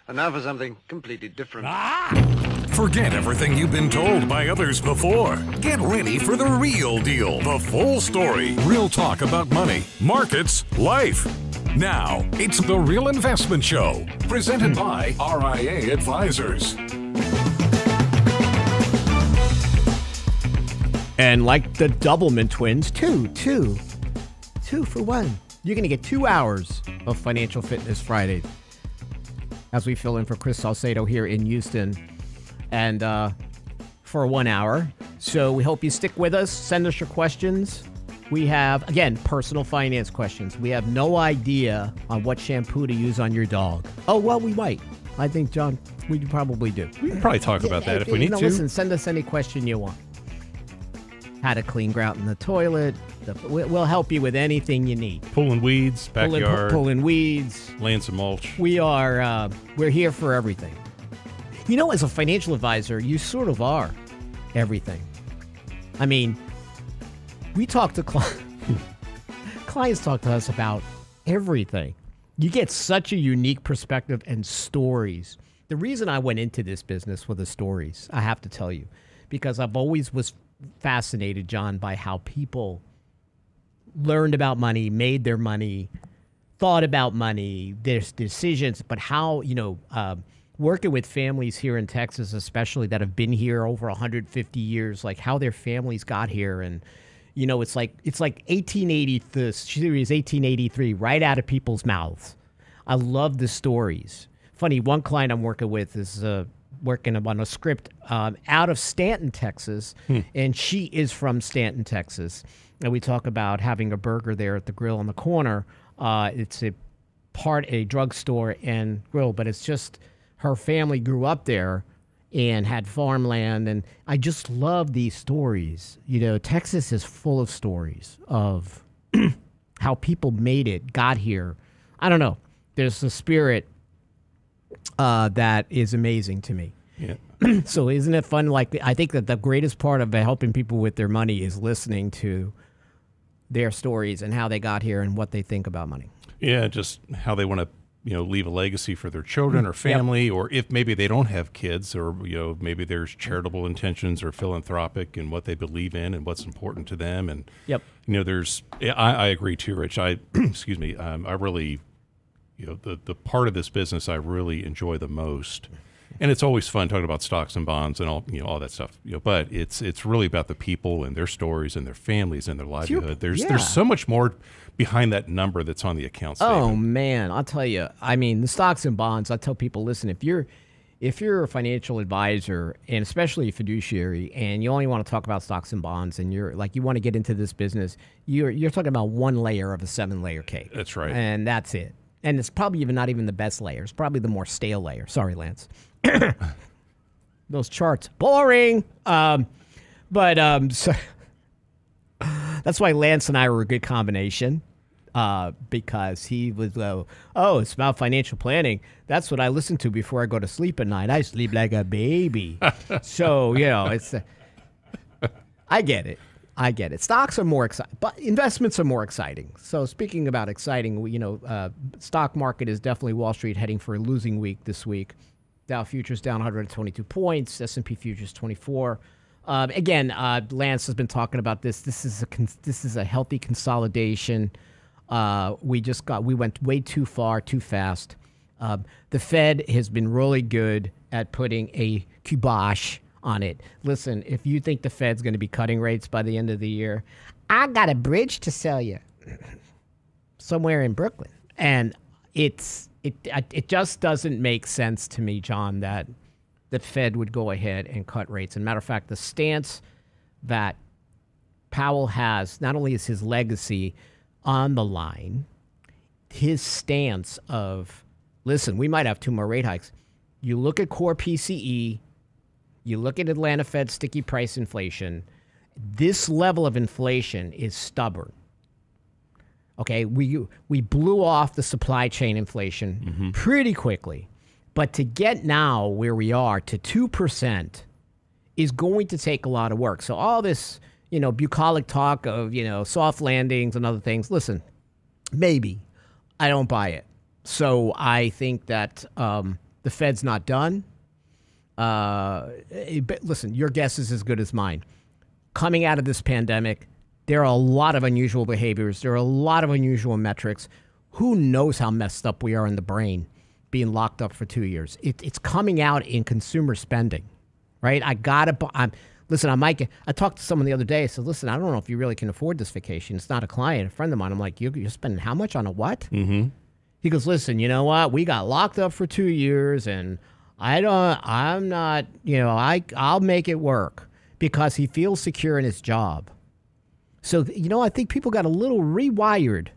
And now for something completely different. Forget everything you've been told by others before. Get ready for the real deal, the full story, real talk about money, markets, life. Now, it's The Real Investment Show, presented by RIA Advisors. And like the Doublemint twins, two for one. You're going to get 2 hours of Financial Fitness Friday as we fill in for Chris Salcedo here in Houston and for 1 hour. So we hope you stick with us. Send us your questions. We have, again, personal finance questions. We have no idea on what shampoo to use on your dog. Oh, well, we might. I think, John, we probably do. We can probably talk about that if we need to. Listen, send us any question you want. How to clean grout in the toilet. We'll help you with anything you need. Pulling weeds, backyard. Pulling weeds. Laying some mulch. We're here for everything. You know, as a financial advisor, you sort of are everything. I mean, we talk to clients talk to us about everything. You get such a unique perspective and stories. The reason I went into this business were the stories, I have to tell you, because I've always was fascinated, John, by how people learned about money, made their money, thought about money, their decisions, but how, working with families here in Texas, especially that have been here over 150 years, like how their families got here. And, it's like 1880, the series 1883, right out of people's mouths. I love the stories. Funny, one client I'm working with is working on a script out of Stanton, Texas, and she is from Stanton, Texas. And we talk about having a burger there at the grill on the corner. It's a drugstore and grill, but it's just her family grew up there and had farmland. And I just love these stories. Texas is full of stories of how people made it, got here. I don't know. There's a spirit that is amazing to me. Yeah. So isn't it fun? Like, I think that the greatest part of helping people with their money is listening to their stories and how they got here and what they think about money. Yeah, just how they want to, leave a legacy for their children or family, or if maybe they don't have kids, or, maybe there's charitable intentions or philanthropic and what they believe in and what's important to them. And, I agree too, Rich. Excuse me. I really, the part of this business I really enjoy the most. And it's always fun talking about stocks and bonds and all that stuff. But it's really about the people and their stories and their families and their livelihood. There's so much more behind that number that's on the account statement. Oh man, I'll tell you. I mean, the stocks and bonds. I tell people, listen, if you're a financial advisor and especially a fiduciary, and you only want to talk about stocks and bonds, and you want to get into this business, you're talking about one layer of a 7-layer cake. That's right, and that's it. And it's probably not even the best layer. It's probably the more stale layer. Sorry, Lance. Those charts, boring. So that's why Lance and I were a good combination, because he was, it's about financial planning. That's what I listen to before I go to sleep at night. I sleep like a baby. So, it's, I get it. Stocks are more exciting, but investments are more exciting. So speaking about exciting, stock market is definitely Wall Street heading for a losing week this week. Dow futures down 122 points, S&P futures 24. Again, Lance has been talking about this. This is a healthy consolidation. We went way too far, too fast. The Fed has been really good at putting a kibosh on it. Listen, if you think the Fed's going to be cutting rates by the end of the year, I got a bridge to sell you somewhere in Brooklyn. And it just doesn't make sense to me, John, that the Fed would go ahead and cut rates. As a matter of fact, the stance that Powell has, not only is his legacy on the line, his stance of, listen, we might have 2 more rate hikes. You look at core PCE, you look at Atlanta Fed sticky price inflation, this level of inflation is stubborn. Okay, we blew off the supply chain inflation pretty quickly. But to get now where we are to 2% is going to take a lot of work. So all this, bucolic talk of, soft landings and other things, listen, maybe. I don't buy it. So I think that the The Fed's not done. But listen, your guess is as good as mine. Coming out of this pandemic, there are a lot of unusual behaviors. There are a lot of unusual metrics. Who knows how messed up we are in the brain being locked up for 2 years? It's coming out in consumer spending, right? I talked to someone the other day. I said, listen, I don't know if you really can afford this vacation. It's not a client, a friend of mine. I'm like, you're spending how much on a what? Mm-hmm. He goes, listen, you know what? We got locked up for 2 years, and I'll make it work, because he feels secure in his job. So, I think people got a little rewired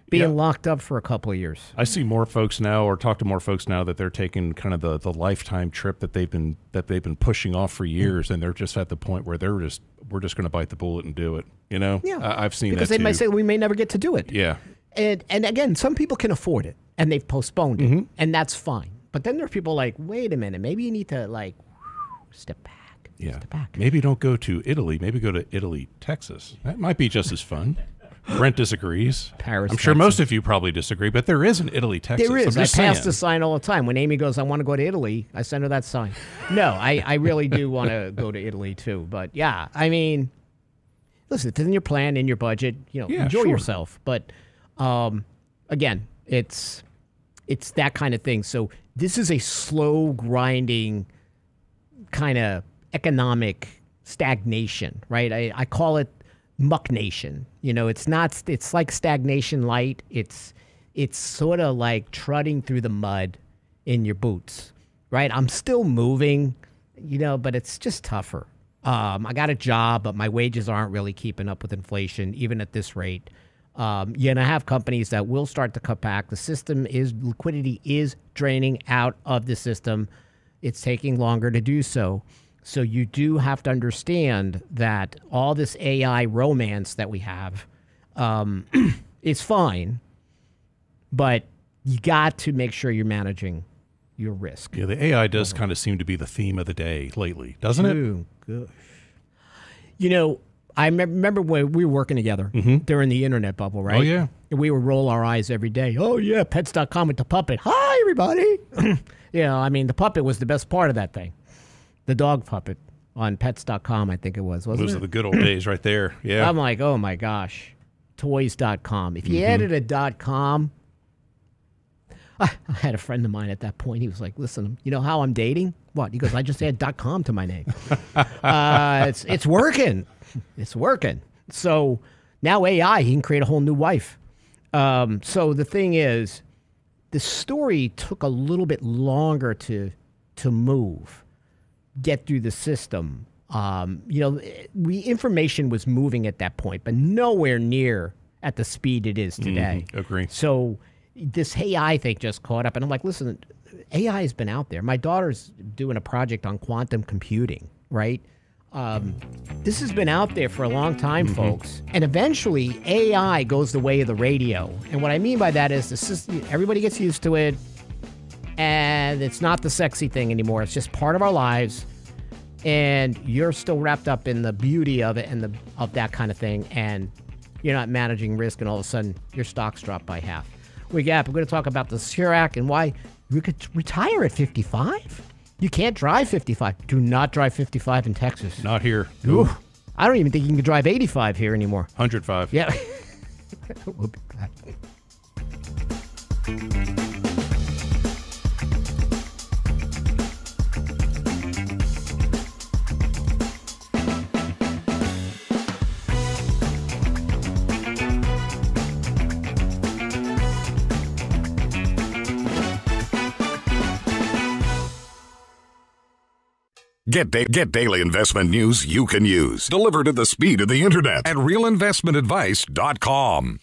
being locked up for a couple of years. I see more folks now, or talk to more folks now, that they're taking kind of the lifetime trip that they've been pushing off for years, and they're just at the point where we're just going to bite the bullet and do it. Yeah. I've seen because that they might say we may never get to do it. Yeah. And again, some people can afford it, and they've postponed it, and that's fine. But then there are people like, wait a minute, maybe you need to step back. Yeah. Step back. Maybe don't go to Italy. Maybe go to Italy, Texas. That might be just as fun. Brent disagrees. Paris. I'm sure most of you probably disagree, but there is an Italy, Texas. There is. I pass the sign all the time. When Amy goes, I want to go to Italy, I send her that sign. No, I really do want to go to Italy too. But yeah, I mean, listen, it's in your plan, in your budget. Enjoy yourself. But again, it's that kind of thing. So this is a slow grinding kind of economic stagnation, right? I call it muck nation. It's like stagnation light. It's sort of like trudging through the mud in your boots, right? I'm still moving, but it's just tougher. I got a job, but my wages aren't really keeping up with inflation, even at this rate. I have companies that will start to cut back. Liquidity is draining out of the system. It's taking longer to do so. So you do have to understand that all this AI romance that we have is fine, but you got to make sure you're managing your risk. Yeah, the AI does kind of seem to be the theme of the day lately, doesn't it? Gosh. I remember when we were working together during the internet bubble, right? Oh, yeah. And we would roll our eyes every day. Oh, yeah, pets.com with the puppet. Hi, everybody. The puppet was the best part of that thing. The dog puppet on pets.com, I think it was, wasn't it? Those are the good old days right there. Yeah. I'm like, oh, my gosh. Toys.com. If you added a .com, I had a friend of mine at that point. He was like, listen, you know how I'm dating? What? He goes, I just add .com to my name. It's working. It's working. So now AI, he can create a whole new wife. So the thing is, the story took a little bit longer to get through the system. Information was moving at that point, but nowhere near at the speed it is today. Agree. So this AI thing just caught up, and I'm like, listen, AI has been out there. My daughter's doing a project on quantum computing, right? This has been out there for a long time, folks. And eventually, AI goes the way of the radio. And what I mean by that is everybody gets used to it, and it's not the sexy thing anymore. It's just part of our lives, and you're still wrapped up in the beauty of it and of that kind of thing, and you're not managing risk, and all of a sudden, your stocks drop by half. We're going to talk about the SECURE Act and why you could retire at 55. You can't drive 55. Do not drive 55 in Texas. Not here. Ooh. I don't even think you can drive 85 here anymore. 105. Yeah. We'll be back. Get daily investment news you can use, delivered at the speed of the internet at realinvestmentadvice.com.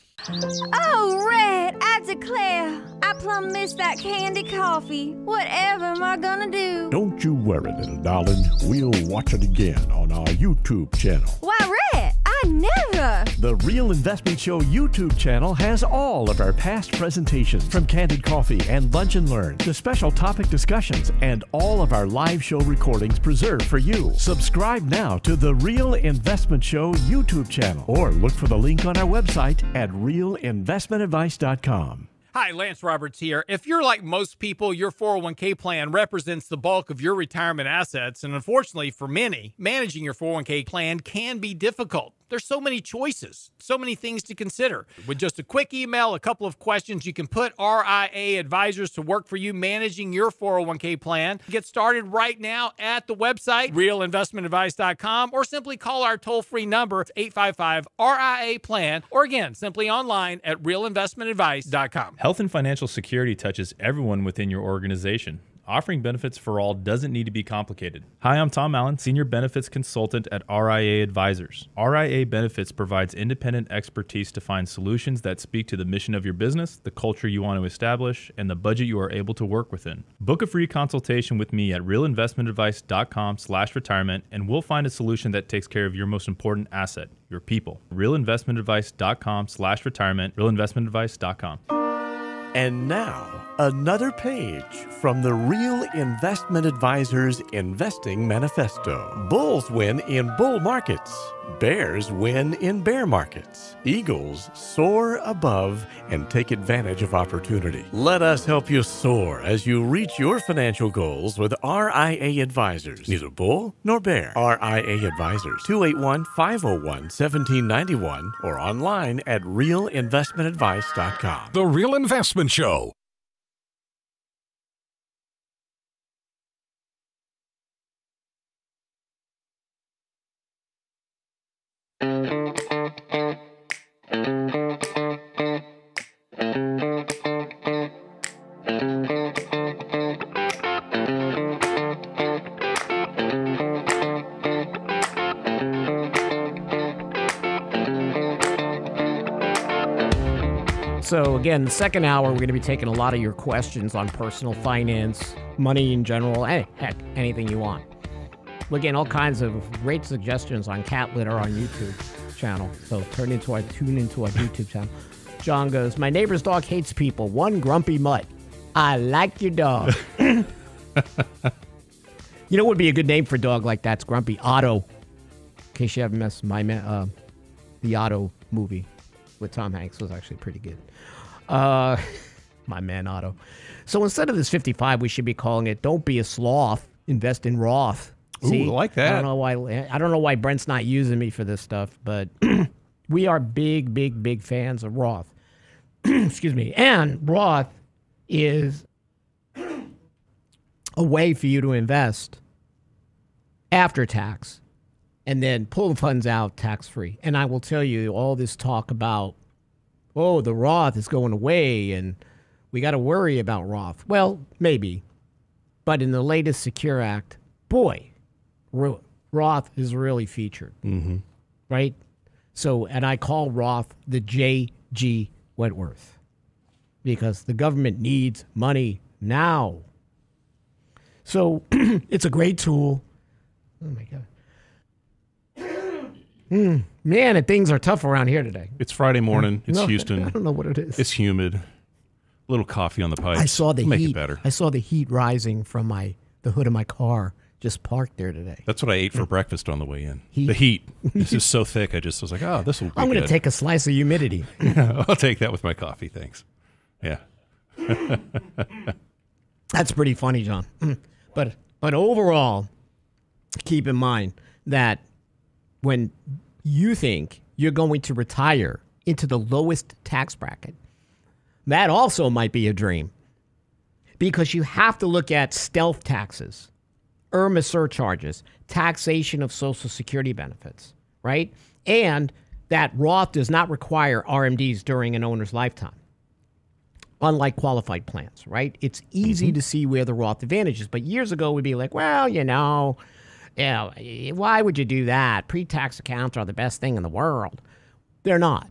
Oh, Red, I declare, I plumb missed that candy coffee. Whatever am I gonna do? Don't you worry, little darling. We'll watch it again on our YouTube channel. Why, Red, I never. The Real Investment Show YouTube channel has all of our past presentations, from Candid Coffee and Lunch and Learn to special topic discussions, and all of our live show recordings preserved for you. Subscribe now to the Real Investment Show YouTube channel, or look for the link on our website at realinvestmentadvice.com. Hi, Lance Roberts here. If you're like most people, your 401k plan represents the bulk of your retirement assets, and unfortunately for many, managing your 401k plan can be difficult. There's so many choices, so many things to consider. With just a quick email, a couple of questions, you can put RIA advisors to work for you managing your 401k plan. Get started right now at the website, realinvestmentadvice.com, or simply call our toll-free number, 855-RIA-PLAN, or again, simply online at realinvestmentadvice.com. Health and financial security touches everyone within your organization. Offering benefits for all doesn't need to be complicated. Hi, I'm Tom Allen, Senior Benefits Consultant at RIA Advisors. RIA Benefits provides independent expertise to find solutions that speak to the mission of your business, the culture you want to establish, and the budget you are able to work within. Book a free consultation with me at realinvestmentadvice.com/retirement, and we'll find a solution that takes care of your most important asset, your people. realinvestmentadvice.com/retirement, realinvestmentadvice.com. And now, another page from the Real Investment Advisors Investing Manifesto. Bulls win in bull markets. Bears win in bear markets. Eagles soar above and take advantage of opportunity. Let us help you soar as you reach your financial goals with RIA Advisors. Neither bull nor bear. RIA Advisors, 281-501-1791 or online at realinvestmentadvice.com. The Real Investment Show. So again, the second hour, we're going to be taking a lot of your questions on personal finance, money in general, heck, anything you want. We're getting all kinds of great suggestions on cat litter on YouTube channel. So tune into our YouTube channel. John goes, my neighbor's dog hates people. One grumpy mutt. I like your dog. You know what would be a good name for a dog like that's grumpy? Otto. In case you haven't missed the Otto movie with Tom Hanks was actually pretty good. My man Otto. So instead of this 55, we should be calling it "Don't be a sloth, invest in Roth." See, Ooh, I like that. I don't know why Brent's not using me for this stuff, but we are big fans of Roth. Excuse me. And Roth is a way for you to invest after tax and then pull the funds out tax-free. And I will tell you, all this talk about, oh, the Roth is going away and we got to worry about Roth. Well, maybe. But in the latest Secure Act, boy, Roth is really featured. Mm-hmm. Right? So, and I call Roth the J.G. Wentworth because the government needs money now. So it's a great tool. Oh, my God. Man, and things are tough around here today. It's Friday morning. It's Houston. I don't know what it is. It's humid. A little coffee on the pipes. I saw the Make heat. it better. I saw the heat rising from the hood of my car just parked there today. That's what I ate for breakfast on the way in. Heat. The heat. This is so thick. I was like, oh, this will be I'm going to good. take a slice of humidity. Yeah, I'll take that with my coffee. Thanks. Yeah. That's pretty funny, John. But overall, keep in mind that when you think you're going to retire into the lowest tax bracket, that also might be a dream. Because you have to look at stealth taxes, IRMA surcharges, taxation of Social Security benefits, right? And that Roth does not require RMDs during an owner's lifetime, unlike qualified plans, right? It's easy to see where the Roth advantage is. But years ago, we'd be like, well, why would you do that? Pre-tax accounts are the best thing in the world. They're not.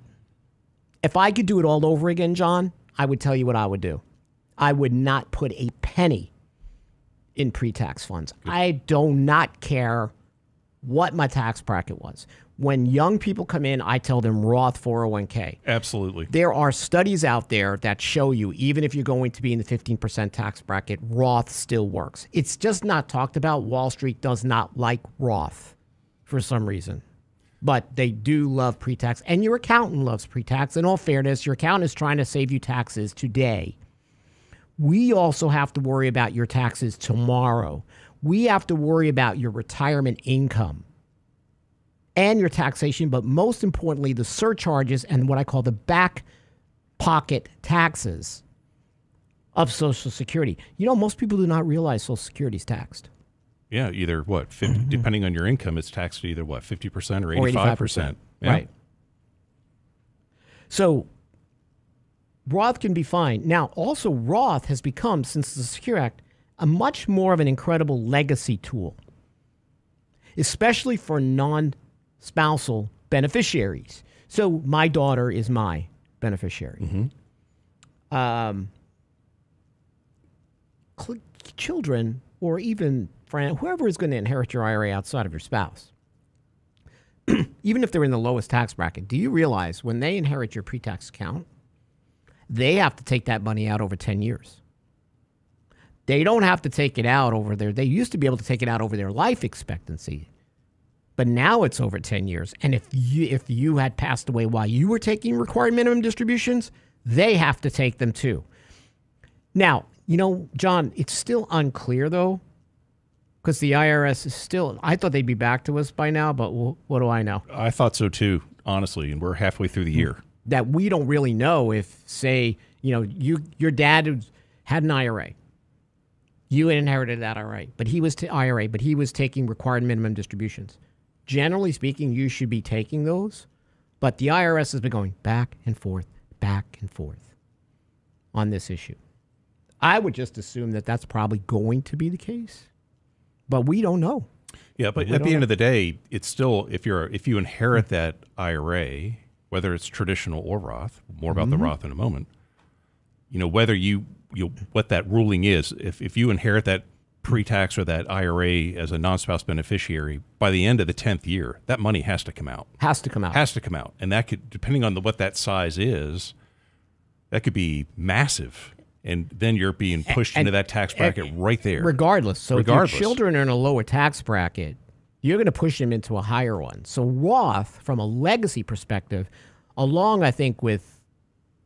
If I could do it all over again, John, I would tell you what I would do. I would not put a penny in pre-tax funds. I do not care what my tax bracket was. When young people come in, I tell them Roth 401k. Absolutely. There are studies out there that show you, even if you're going to be in the 15% tax bracket, Roth still works. It's just not talked about. Wall Street does not like Roth for some reason. But they do love pre-tax, and your accountant loves pre-tax. In all fairness, your accountant is trying to save you taxes today. We also have to worry about your taxes tomorrow. We have to worry about your retirement income and your taxation, but most importantly, the surcharges and what I call the back pocket taxes of Social Security. You know, most people do not realize Social Security is taxed. Yeah, either what, 50, depending on your income, it's taxed either what, 50% or 85%. Yeah. Right. So Roth can be fine. Now, also Roth has become, since the Secure Act, a much more of an incredible legacy tool, especially for non-spousal beneficiaries. So my daughter is my beneficiary. Children, or even whoever is going to inherit your IRA outside of your spouse, even if they're in the lowest tax bracket, do you realize when they inherit your pre-tax account, they have to take that money out over 10 years? They don't have to take it out over they used to be able to take it out over their life expectancy, but now it's over 10 years. And if you had passed away while you were taking required minimum distributions, they have to take them too. Now, you know, John, it's still unclear though, because the IRS is still, I thought they'd be back to us by now, but what do I know? I thought so too, honestly, and we're halfway through the year. That we don't really know if, say, you know, your dad had an IRA. You inherited that IRA, but he was taking required minimum distributions. Generally speaking, you should be taking those, but the IRS has been going back and forth on this issue. I would just assume that that's probably going to be the case, but we don't know. Yeah, but at the end of the day, it's still, if you inherit that IRA, whether it's traditional or Roth, more about the Roth in a moment, you know, whether what that ruling is, if you inherit that pre-tax or that IRA as a non-spouse beneficiary, by the end of the 10th year, that money has to come out. Has to come out. And that could, depending on what that size is, that could be massive. And then you're being pushed into that tax bracket right there. Regardless. So if your children are in a lower tax bracket, you're going to push them into a higher one. So Roth, from a legacy perspective, along, I think, with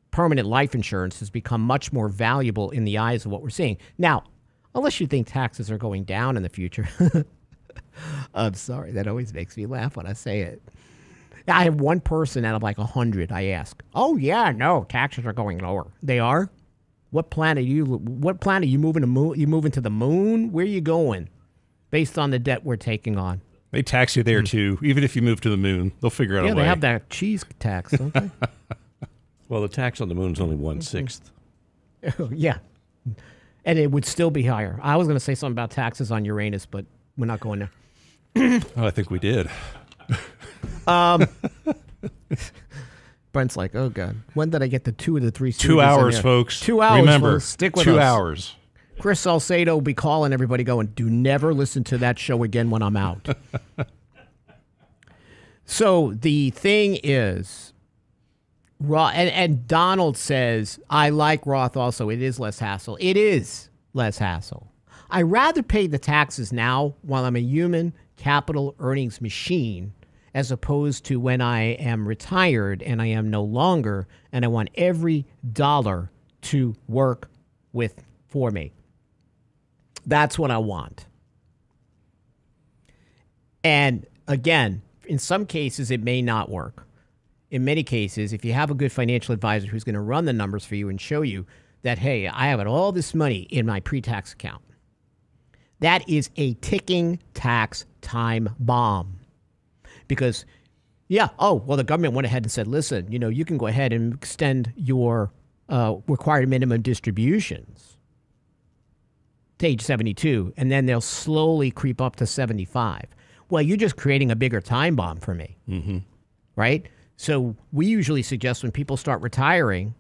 permanent life insurance, has become much more valuable in the eyes of what we're seeing. Now, unless you think taxes are going down in the future. I'm sorry. That always makes me laugh when I say it. I have one person out of like 100 I ask, oh, yeah, no, taxes are going lower. They are? What planet are you moving to? You moving to the moon? Where are you going? Based on the debt we're taking on. They tax you there too. Even if you move to the moon, they'll figure out a way. Yeah, they have that cheese tax, don't they? Well, the tax on the moon is only 1/6. Yeah, and it would still be higher. I was going to say something about taxes on Uranus, but we're not going there. Oh, I think we did. Brent's like, oh, God. When did I get the 2 of the 3 2 hours, folks. 2 hours, Remember, folks. Stick with 2 us. hours. Chris Salcedo will be calling everybody going, do never listen to that show again when I'm out. So the thing is, and Donald says, I like Roth also. It is less hassle. It is less hassle. I'd rather pay the taxes now while I'm a human capital earnings machine as opposed to when I am retired and I am no longer, and I want every dollar to work for me. That's what I want. And again, in some cases, it may not work. In many cases, if you have a good financial advisor who's going to run the numbers for you and show you that, hey, I have all this money in my pre-tax account, that is a ticking tax time bomb. Because, the government went ahead and said, listen, you can go ahead and extend your required minimum distributions to age 72, and then they'll slowly creep up to 75. Well, you're just creating a bigger time bomb for me, right? So we usually suggest when people start retiring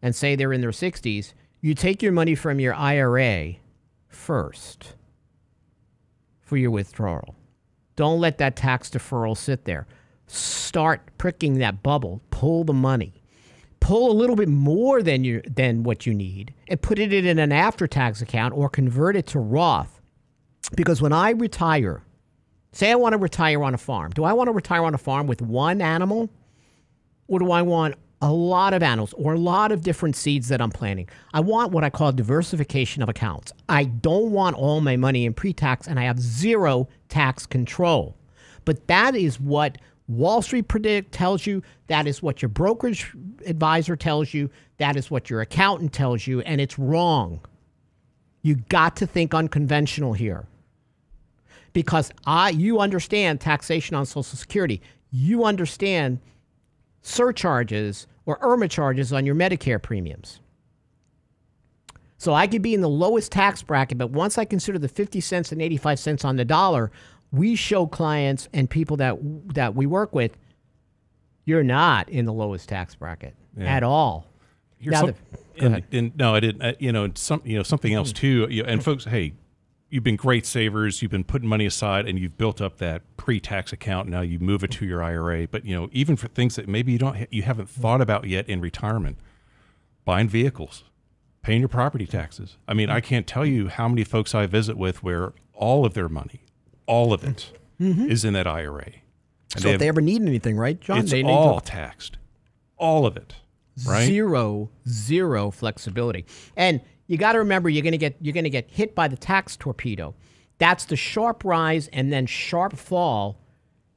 and say they're in their 60s, you take your money from your IRA first for your withdrawal. Don't let that tax deferral sit there. Start pricking that bubble. Pull the money. Pull a little bit more than what you need and put it in an after-tax account or convert it to Roth. Because when I retire, Say I want to retire on a farm. Do I want to retire on a farm with one animal? Or do I want a lot of animals or a lot of different seeds that I'm planting? I want what I call diversification of accounts. I don't want all my money in pre-tax, and I have zero tax control. But that is what Wall Street tells you. That is what your brokerage advisor tells you. That is what your accountant tells you, and it's wrong. You got to think unconventional here. Because you understand taxation on Social Security. You understand surcharges or IRMA charges on your Medicare premiums. So I could be in the lowest tax bracket, but once I consider the 50 cents and 85 cents on the dollar, we show clients and people that we work with, you're not in the lowest tax bracket at all. I didn't. Something else too. And folks, hey, you've been great savers. You've been putting money aside, and you've built up that pre-tax account. Now you move it to your IRA. But even for things that maybe you haven't thought about yet in retirement, buying vehicles, paying your property taxes. I mean, I can't tell you how many folks I visit with where all of their money, all of it, is in that IRA. And so if they ever need anything, right, John? It's all taxed, all of it. Right? Zero flexibility. And you got to remember, you're going to get hit by the tax torpedo. That's the sharp rise and then sharp fall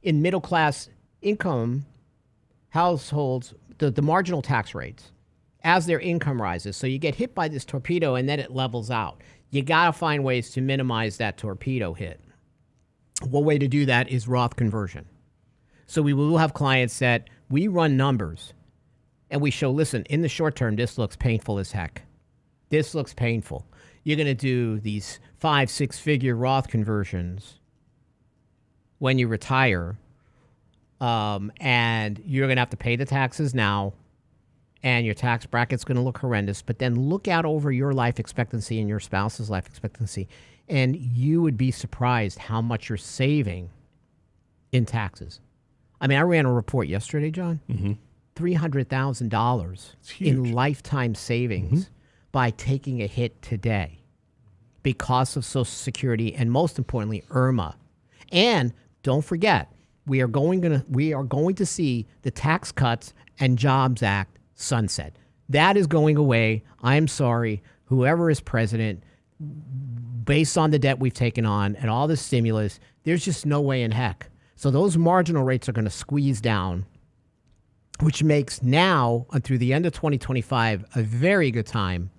in middle class income households, the marginal tax rates as their income rises. So you get hit by this torpedo and then it levels out. You got to find ways to minimize that torpedo hit. One way to do that is Roth conversion. So we will have clients that we run numbers and we show, listen, in the short term, this looks painful as heck. This looks painful. You're going to do these 5-6-figure Roth conversions when you retire, and you're going to have to pay the taxes now, and your tax bracket's going to look horrendous. But then look out over your life expectancy and your spouse's life expectancy, and you would be surprised how much you're saving in taxes. I mean, I ran a report yesterday, John. $300,000 in lifetime savings by taking a hit today because of Social Security and, most importantly, IRMA. And don't forget, we are going to see the Tax Cuts and Jobs Act sunset. That is going away. I'm sorry, whoever is president, based on the debt we've taken on and all the stimulus, there's just no way in heck. So those marginal rates are going to squeeze down, which makes now, through the end of 2025, a very good time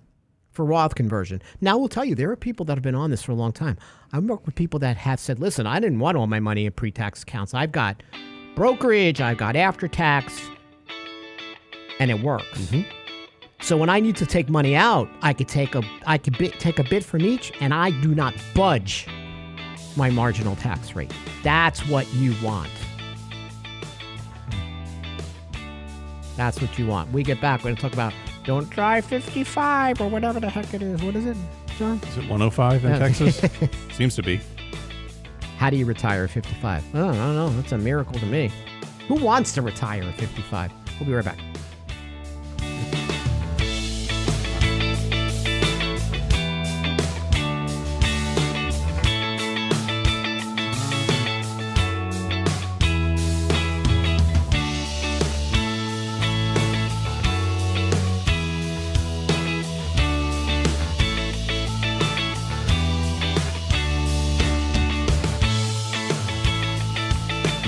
for Roth conversion. Now, we'll tell you, there are people that have been on this for a long time. I've worked with people that have said, listen, I didn't want all my money in pre-tax accounts. I've got brokerage, I've got after-tax, and it works. So when I need to take money out, I could take a bit from each, and I do not budge my marginal tax rate. That's what you want. That's what you want. We get back, we're going to talk about don't drive 55 or whatever the heck it is. What is it, John? Is it 105 in Texas? Seems to be. How do you retire at 55? I don't know. That's a miracle to me. Who wants to retire at 55? We'll be right back.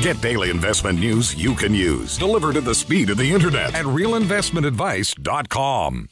Get daily investment news you can use, delivered at the speed of the internet at realinvestmentadvice.com.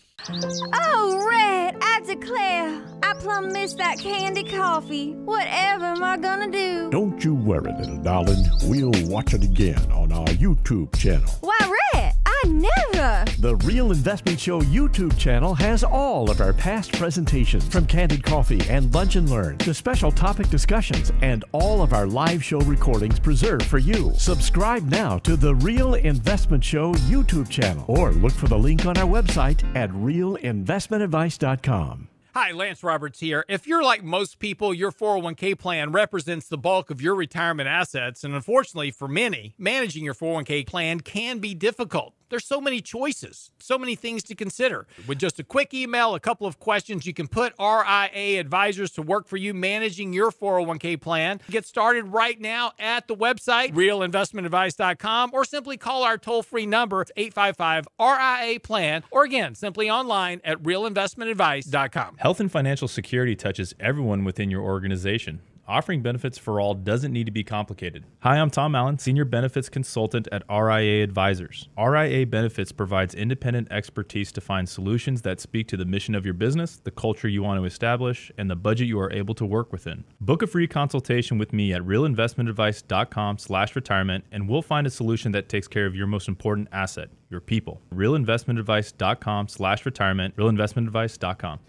Oh, Red, I declare, I plumb missed that candy coffee. Whatever am I gonna do? Don't you worry, little darling. We'll watch it again on our YouTube channel. Why, Red, I never. The Real Investment Show YouTube channel has all of our past presentations, from Candid Coffee and Lunch and Learn to special topic discussions, and all of our live show recordings preserved for you. Subscribe now to the Real Investment Show YouTube channel, or look for the link on our website at realinvestmentadvice.com. Hi, Lance Roberts here. If you're like most people, your 401k plan represents the bulk of your retirement assets, and unfortunately for many, managing your 401k plan can be difficult. There's so many choices, so many things to consider. With just a quick email, a couple of questions, you can put RIA advisors to work for you managing your 401k plan. Get started right now at the website, realinvestmentadvice.com, or simply call our toll-free number, 855-RIA-PLAN, or again, simply online at realinvestmentadvice.com. Health and financial security touches everyone within your organization. Offering benefits for all doesn't need to be complicated. Hi, I'm Tom Allen, Senior Benefits Consultant at RIA Advisors. RIA Benefits provides independent expertise to find solutions that speak to the mission of your business, the culture you want to establish, and the budget you are able to work within. Book a free consultation with me at realinvestmentadvice.com/retirement, and we'll find a solution that takes care of your most important asset, your people. realinvestmentadvice.com/retirement, realinvestmentadvice.com.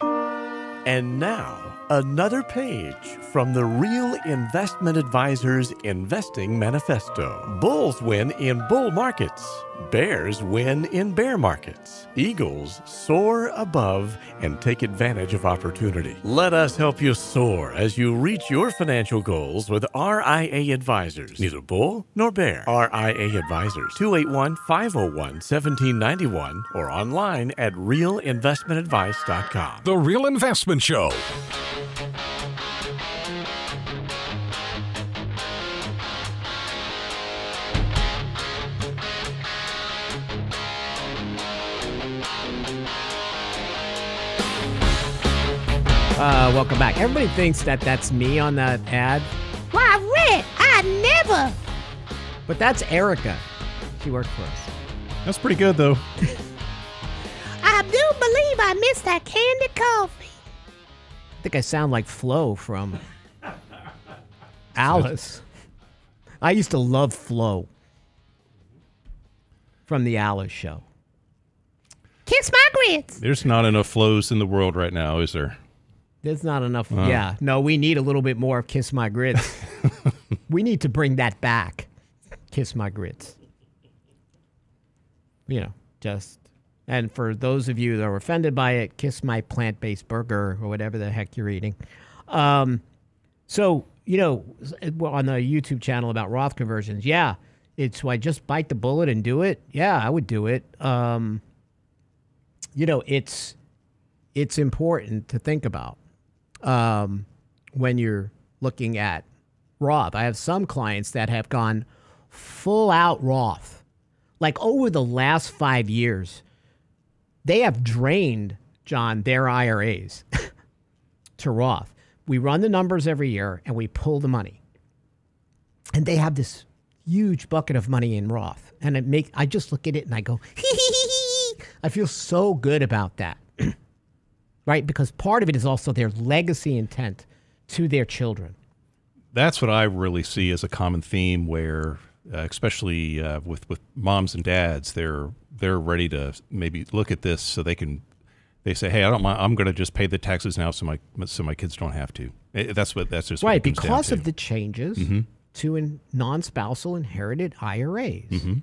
And now, another page from the Real Investment Advisors Investing Manifesto. Bulls win in bull markets. Bears win in bear markets. Eagles soar above and take advantage of opportunity. Let us help you soar as you reach your financial goals with RIA Advisors. Neither bull nor bear. RIA Advisors, 281-501-1791 or online at realinvestmentadvice.com. The Real Investment Show. Welcome back. Everybody thinks that that's me on that ad, Why, Red, I never. but that's Erica. She worked for us. That's pretty good, though. I do believe I missed that candy coffee. I think I sound like Flo from Alice. I used to love Flo from the Alice show. Kiss my grits. There's not enough flows in the world right now, is there? There's not enough. Yeah. No, we need a little bit more of Kiss My Grits. We need to bring that back. Kiss My Grits. You know, just. And for those of you that are offended by it, kiss my plant-based burger or whatever the heck you're eating. So, you know, on the YouTube channel about Roth conversions, yeah, it's why just bite the bullet and do it. Yeah, I would do it. You know, it's important to think about when you're looking at Roth. I have some clients that have gone full out Roth. Like over the last 5 years, they have drained, John, their IRAs to Roth. We run the numbers every year and we pull the money. And they have this huge bucket of money in Roth. And I just look at it and I go, hee hee hee hee. I feel so good about that. Right? Because part of it is also their legacy intent to their children. That's what I really see as a common theme where, especially with moms and dads, they're ready to maybe look at this so they say, hey, I don't mind. I'm going to just pay the taxes now so my kids don't have to. That's just right, what it comes because down of the changes to non-spousal inherited IRAs. Mm-hmm.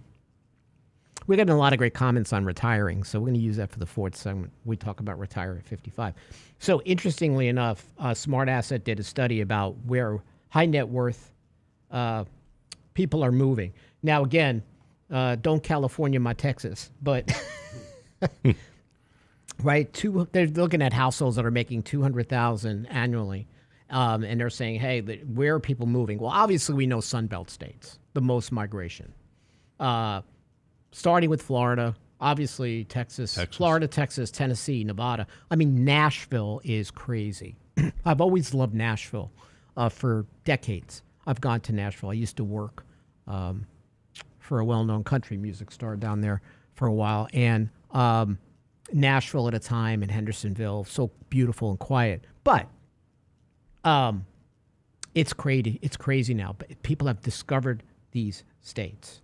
We're getting a lot of great comments on retiring, so we're going to use that for the fourth segment. We talk about retire at 55. So interestingly enough, Smart Asset did a study about where high net worth people are moving. Now, again, don't California my Texas, but right, they're looking at households that are making $200,000 annually, and they're saying, hey, where are people moving? Well, obviously we know Sunbelt states, the most migration. Starting with Florida, obviously Texas, Florida, Texas, Tennessee, Nevada. I mean, Nashville is crazy. I've always loved Nashville for decades. I've gone to Nashville. I used to work for a well-known country music star down there for a while. And Nashville at a time and Hendersonville, so beautiful and quiet. But it's crazy. It's crazy now. But people have discovered these states.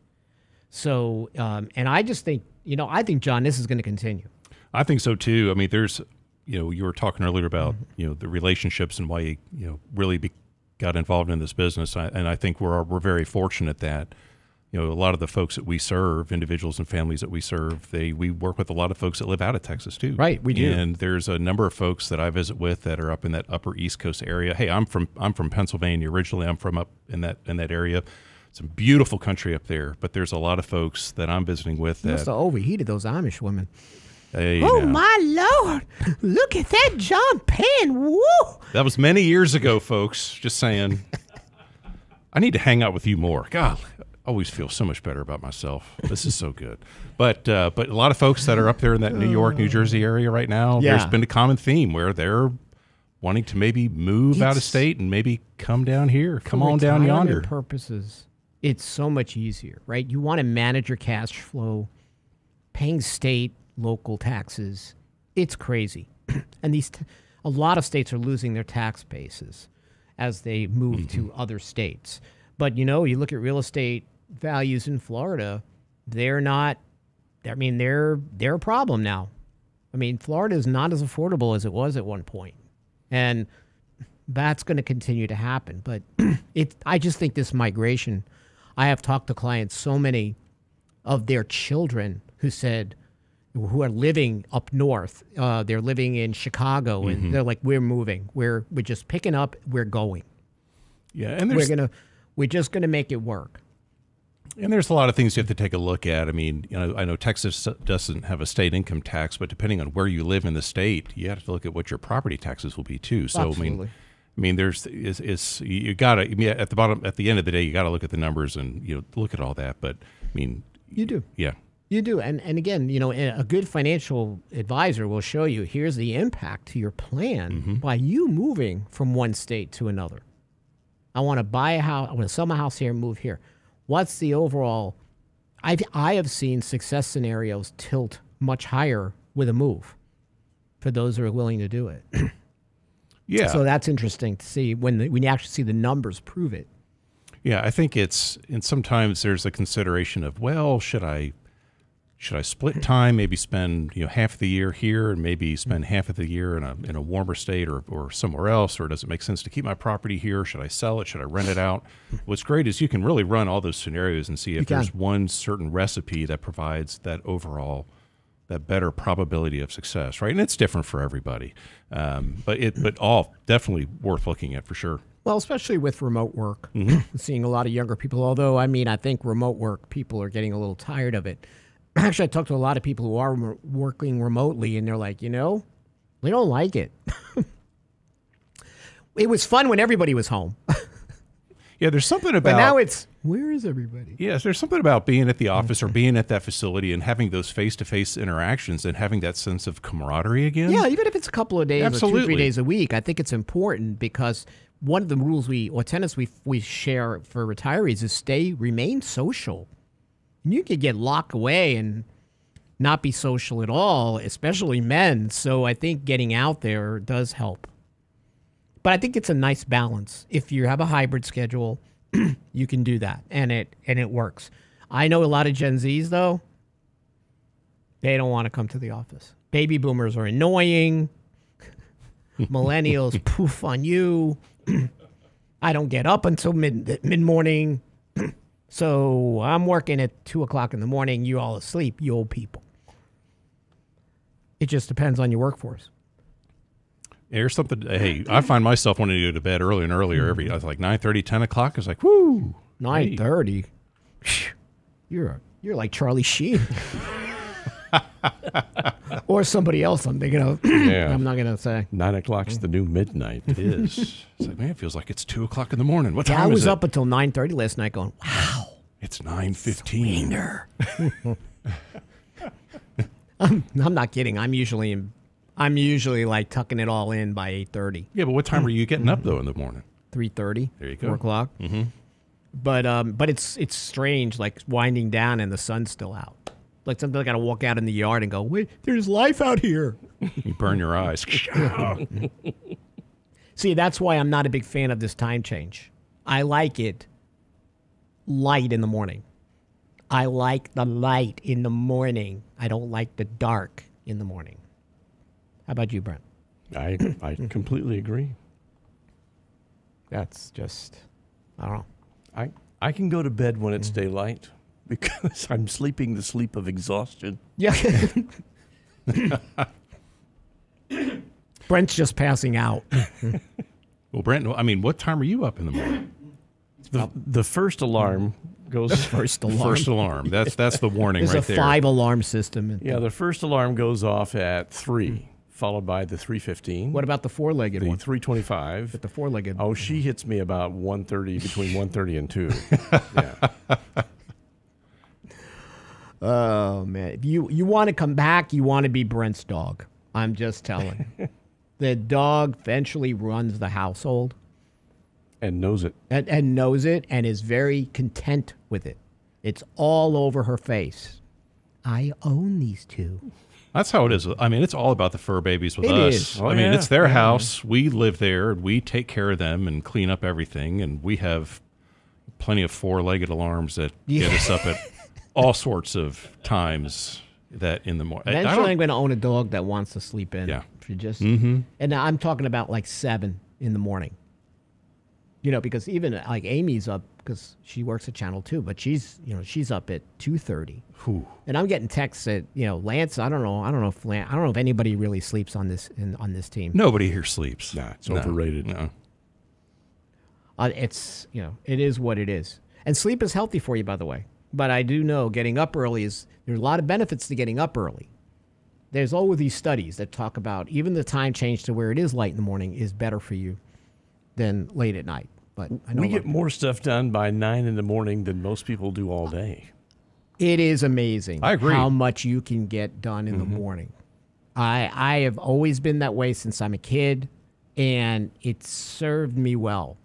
So, and I just think, I think, John, this is going to continue. I think so too. I mean, there's, you were talking earlier about, the relationships and why you really got involved in this business. And I think we're very fortunate that, a lot of the folks that we serve, individuals and families that we serve, we work with a lot of folks that live out of Texas too. Right, we do. And there's a number of folks that I visit with that are up in that upper East Coast area. Hey, I'm from Pennsylvania originally. I'm from up in that area. some beautiful country up there, but there's a lot of folks that I'm visiting with Must that. have overheated those Amish women. Hey, Oh, now. my Lord. Look at that John Penn. Woo! That was many years ago, folks. Just saying. I need to hang out with you more. God, I always feel so much better about myself. This is so good. But a lot of folks that are up there in that New York, New Jersey area right now, Yeah. there's been a common theme where they're wanting to maybe move out of It's- state and maybe come down here. Come For on down retirement yonder. purposes, it's so much easier, right? You want to manage your cash flow, paying state, local taxes. It's crazy. And a lot of states are losing their tax bases as they move to other states. But, you look at real estate values in Florida, they're not, they're a problem now. Florida is not as affordable as it was at one point. And that's going to continue to happen. But I just think this migration, I have talked to clients, so many of their children who are living up north, they're living in Chicago, and they're like, we're moving. We're just picking up, we're going. Yeah, and We're just gonna make it work. And there's a lot of things you have to take a look at. I know Texas doesn't have a state income tax, but depending on where you live in the state, you have to look at what your property taxes will be too. So Absolutely. You gotta at the end of the day, you gotta look at the numbers and look at all that. But You do. yeah. You do. And again, a good financial advisor will show you, here's the impact to your plan by you moving from one state to another. I want to buy a house. I want to sell my house here and move here. What's the overall? I have seen success scenarios tilt much higher with a move for those who are willing to do it. Yeah. So that's interesting to see when you actually see the numbers prove it. Yeah, I think and sometimes there's a consideration of, well, should I split time, maybe spend half the year here and maybe spend half of the year in a warmer state or somewhere else, or does it make sense to keep my property here? Should I sell it? Should I rent it out? What's great is you can really run all those scenarios and see if there's one certain recipe that provides that better probability of success, right? And it's different for everybody, but all definitely worth looking at for sure. Well, especially with remote work, seeing a lot of younger people. Although I think remote work people are getting a little tired of it. Actually, I talked to a lot of people who are working remotely, and they're like, they don't like it. It was fun when everybody was home. Yeah, there's something about... But now it's, where is everybody? Yes, there's something about being at the office or being at that facility and having those face-to-face interactions and having that sense of camaraderie again. Yeah, even if it's a couple of days Absolutely. or 2-3 days a week, I think it's important because one of the rules tenets we share for retirees is remain social. You could get locked away and not be social at all, especially men. So I think getting out there does help. But I think it's a nice balance. If you have a hybrid schedule, you can do that, and it works. I know a lot of Gen Zs, though, they don't want to come to the office. Baby boomers are annoying. Millennials poof on you. I don't get up until mid-morning. So I'm working at 2 o'clock in the morning. You all asleep, you old people. It just depends on your workforce. There's something. Hey, I find myself wanting to go to bed earlier and earlier. I was like 9:30, 10 o'clock. I was like, whoo. 9:30. You're like Charlie Sheen. Or somebody else I'm thinking of. Yeah. I'm not going to say. 9 o'clock's the new midnight. It is. It's like, man, it feels like it's 2 o'clock in the morning. What time I is was it? up until 9:30 last night going, wow. It's 9:15. I'm not kidding. I'm usually like tucking it all in by 8:30. Yeah, but what time are you getting up though in the morning? 3:30. There you go. 4 o'clock. Mm-hmm. But it's strange, like winding down and the sun's still out. Like sometimes I got to walk out in the yard and go, wait, there's life out here. You burn your eyes. See, that's why I'm not a big fan of this time change. I like it light in the morning. I like the light in the morning. I don't like the dark in the morning. How about you, Brent? I completely agree. That's just, I don't know. I can go to bed when it's daylight because I'm sleeping the sleep of exhaustion. Yeah. Brent's just passing out. Well, Brent, I mean, what time are you up in the morning? The first alarm goes First alarm. First alarm. That's the warning There's right a there. 5-alarm system. Yeah, the first alarm goes off at 3, followed by the 3:15. What about the four-legged the one? 3:25? But the four-legged. Oh, she hits me about 1:30, between 1:30 and 2. Yeah. Oh man, if you want to come back, you want to be Brent's dog. I'm just telling. The dog eventually runs the household And knows it. and knows it and is very content with it. It's all over her face. I own these two. That's how it is. I mean, it's all about the fur babies with It us. is. Oh, I mean, yeah. it's their house. We live there. We take care of them and clean up everything. And we have plenty of four-legged alarms that get us up at all sorts of times that in the morning. Eventually, I'm going to own a dog that wants to sleep in. Yeah. For just, and I'm talking about like 7 in the morning. You know, because even like Amy's up because she works at Channel 2, but she's up at 2:30. And I'm getting texts that, Lance, I don't know if anybody really sleeps on this team. Nobody here sleeps. Nah, it's overrated. No. It's, it is what it is. And sleep is healthy for you, by the way. But I do know getting up early there's a lot of benefits to getting up early. There's always these studies that talk about even the time change to where it is light in the morning is better for you than late at night. But I know We get more stuff done by 9 in the morning than most people do all day. it is amazing I agree. how much you can get done in the morning. I have always been that way since I'm a kid, and it's served me well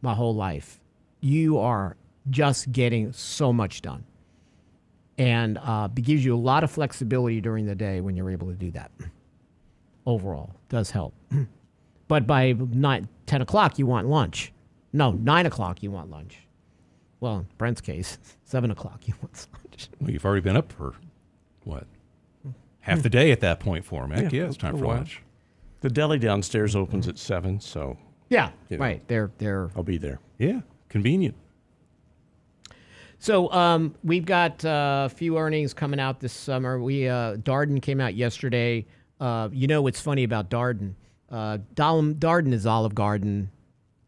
my whole life. You are just getting so much done. And it gives you a lot of flexibility during the day when you're able to do that. Overall, does help. But by 10 o'clock, you want lunch. No, 9 o'clock, you want lunch. Well, in Brent's case, 7 o'clock, you want lunch. Well, you've already been up for, what, half the day at that point for him. Heck yeah, it's time a for while. lunch. The deli downstairs opens at 7, so Yeah, You know. right. They're I'll be there. Yeah, convenient. So we've got a few earnings coming out this summer. Darden came out yesterday. What's funny about Darden? Darden is Olive Garden.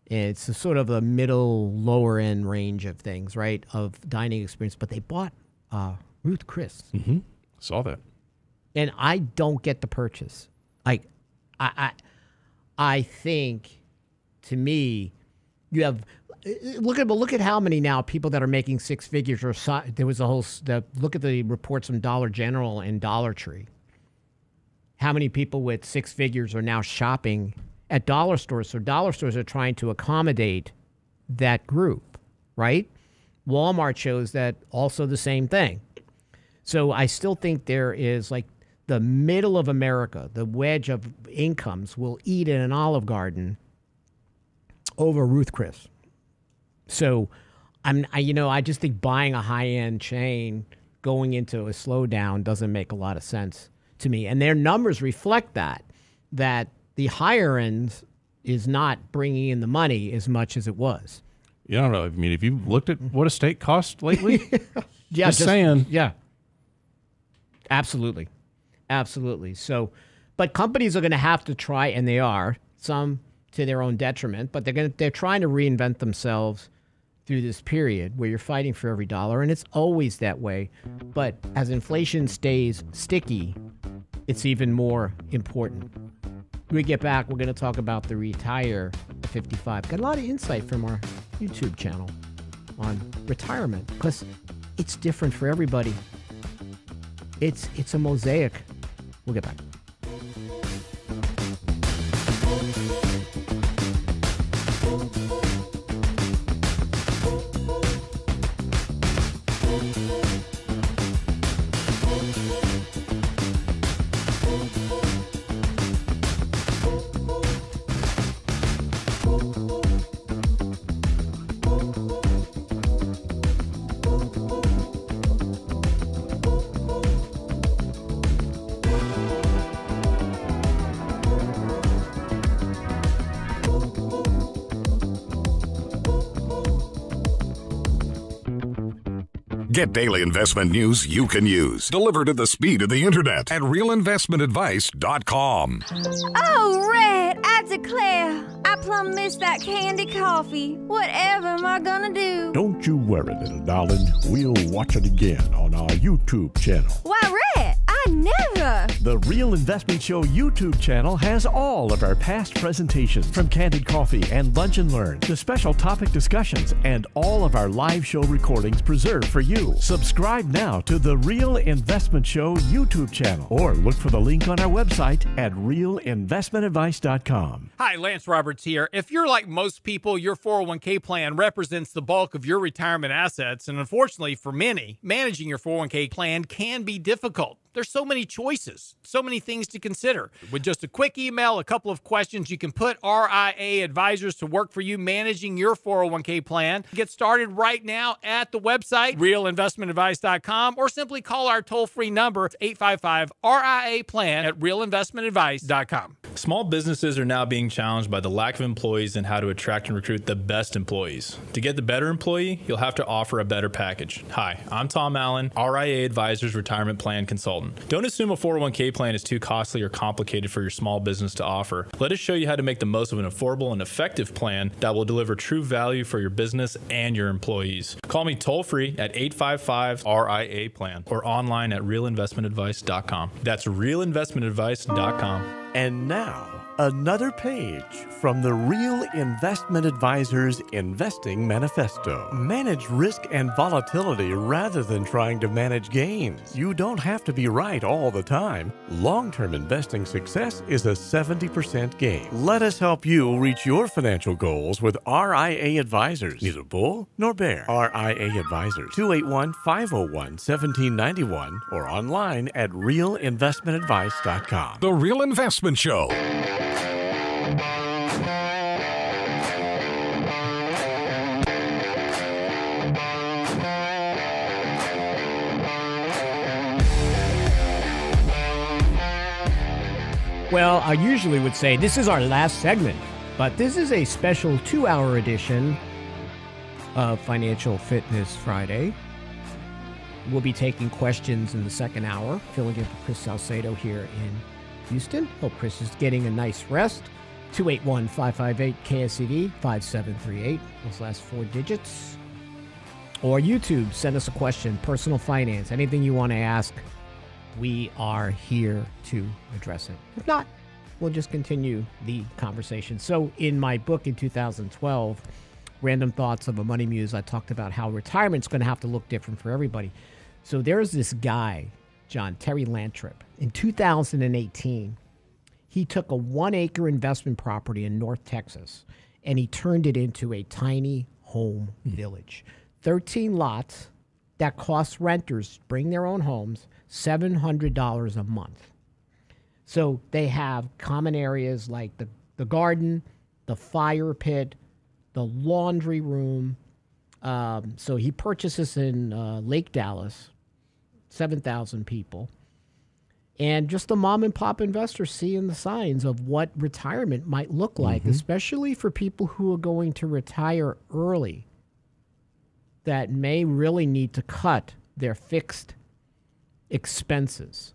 It's a sort of a middle, lower end range of things, right? Of dining experience. But they bought Ruth Chris. Mm-hmm. Saw that. And I don't get the purchase. Like, I think, to me, you have look at how many now people that are making 6 figures. There was a whole look at the reports from Dollar General and Dollar Tree. How many people with 6 figures are now shopping at dollar stores? So dollar stores are trying to accommodate that group, right? Walmart shows that also the same thing. So I still think there is like the middle of America, the wedge of incomes will eat in an Olive Garden over Ruth Chris. So I just think buying a high-end chain going into a slowdown doesn't make a lot of sense to me. And their numbers reflect that the higher end is not bringing in the money as much as it was. Yeah, I don't know. I mean, have you looked at what a steak cost lately? Yeah, just saying. Yeah. Absolutely. So, but companies are going to have to try, and they are, some to their own detriment, but they're trying to reinvent themselves through this period where you're fighting for every dollar, and it's always that way. But as inflation stays sticky, it's even more important. When we get back, we're going to talk about the retire at 55. Got a lot of insight from our YouTube channel on retirement because it's different for everybody. It's a mosaic. We'll get back. Get daily investment news you can use, delivered at the speed of the internet at realinvestmentadvice.com. Oh, Red, I declare, I plumb miss that candy coffee. Whatever am I gonna do? Don't you worry, little darling. We'll watch it again on our YouTube channel. Why, Rhett, I never. The Real Investment Show YouTube channel has all of our past presentations, from Candid Coffee and Lunch and Learn to special topic discussions, and all of our live show recordings preserved for you. Subscribe now to the Real Investment Show YouTube channel, or look for the link on our website at realinvestmentadvice.com. Hi, Lance Roberts here. If you're like most people, your 401k plan represents the bulk of your retirement assets, and unfortunately for many, managing your 401k plan can be difficult. There's so many choices, so many things to consider. With just a quick email, a couple of questions, you can put RIA advisors to work for you managing your 401k plan. Get started right now at the website, realinvestmentadvice.com, or simply call our toll-free number, 855-RIA-PLAN at realinvestmentadvice.com. Small businesses are now being challenged by the lack of employees and how to attract and recruit the best employees. To get the better employee, you'll have to offer a better package. Hi, I'm Tom Allen, RIA Advisors Retirement Plan Consultant. Don't assume a 401k plan is too costly or complicated for your small business to offer. Let us show you how to make the most of an affordable and effective plan that will deliver true value for your business and your employees. Call me toll-free at 855-RIA-PLAN or online at realinvestmentadvice.com. That's realinvestmentadvice.com. And now, another page from the Real Investment Advisors Investing Manifesto. Manage risk and volatility rather than trying to manage gains. You don't have to be right all the time. Long-term investing success is a 70% gain. Let us help you reach your financial goals with RIA Advisors. Neither bull nor bear. RIA Advisors, 281-501-1791 or online at realinvestmentadvice.com. The Real Investment Show. Well, I usually would say this is our last segment, but this is a special 2-hour edition of Financial Fitness Friday. We'll be taking questions in the second hour, filling in for Chris Salcedo here in Houston. Hope Chris is getting a nice rest. 281-558-KSCD, 5738, those last 4 digits. Or YouTube, send us a question, personal finance, anything you want to ask. We are here to address it. If not, we'll just continue the conversation. So in my book in 2012, Random Thoughts of a Money Muse, I talked about how retirement's going to have to look different for everybody. So there's this guy, John, Terry Lantrip. In 2018, he took a 1-acre investment property in North Texas, and he turned it into a tiny home village. 13 lots that cost renters, bring their own homes, $700 a month. So they have common areas like the garden, the fire pit, the laundry room. So he purchases in Lake Dallas, 7,000 people. And just the mom and pop investors seeing the signs of what retirement might look like, especially for people who are going to retire early that may really need to cut their fixed expenses.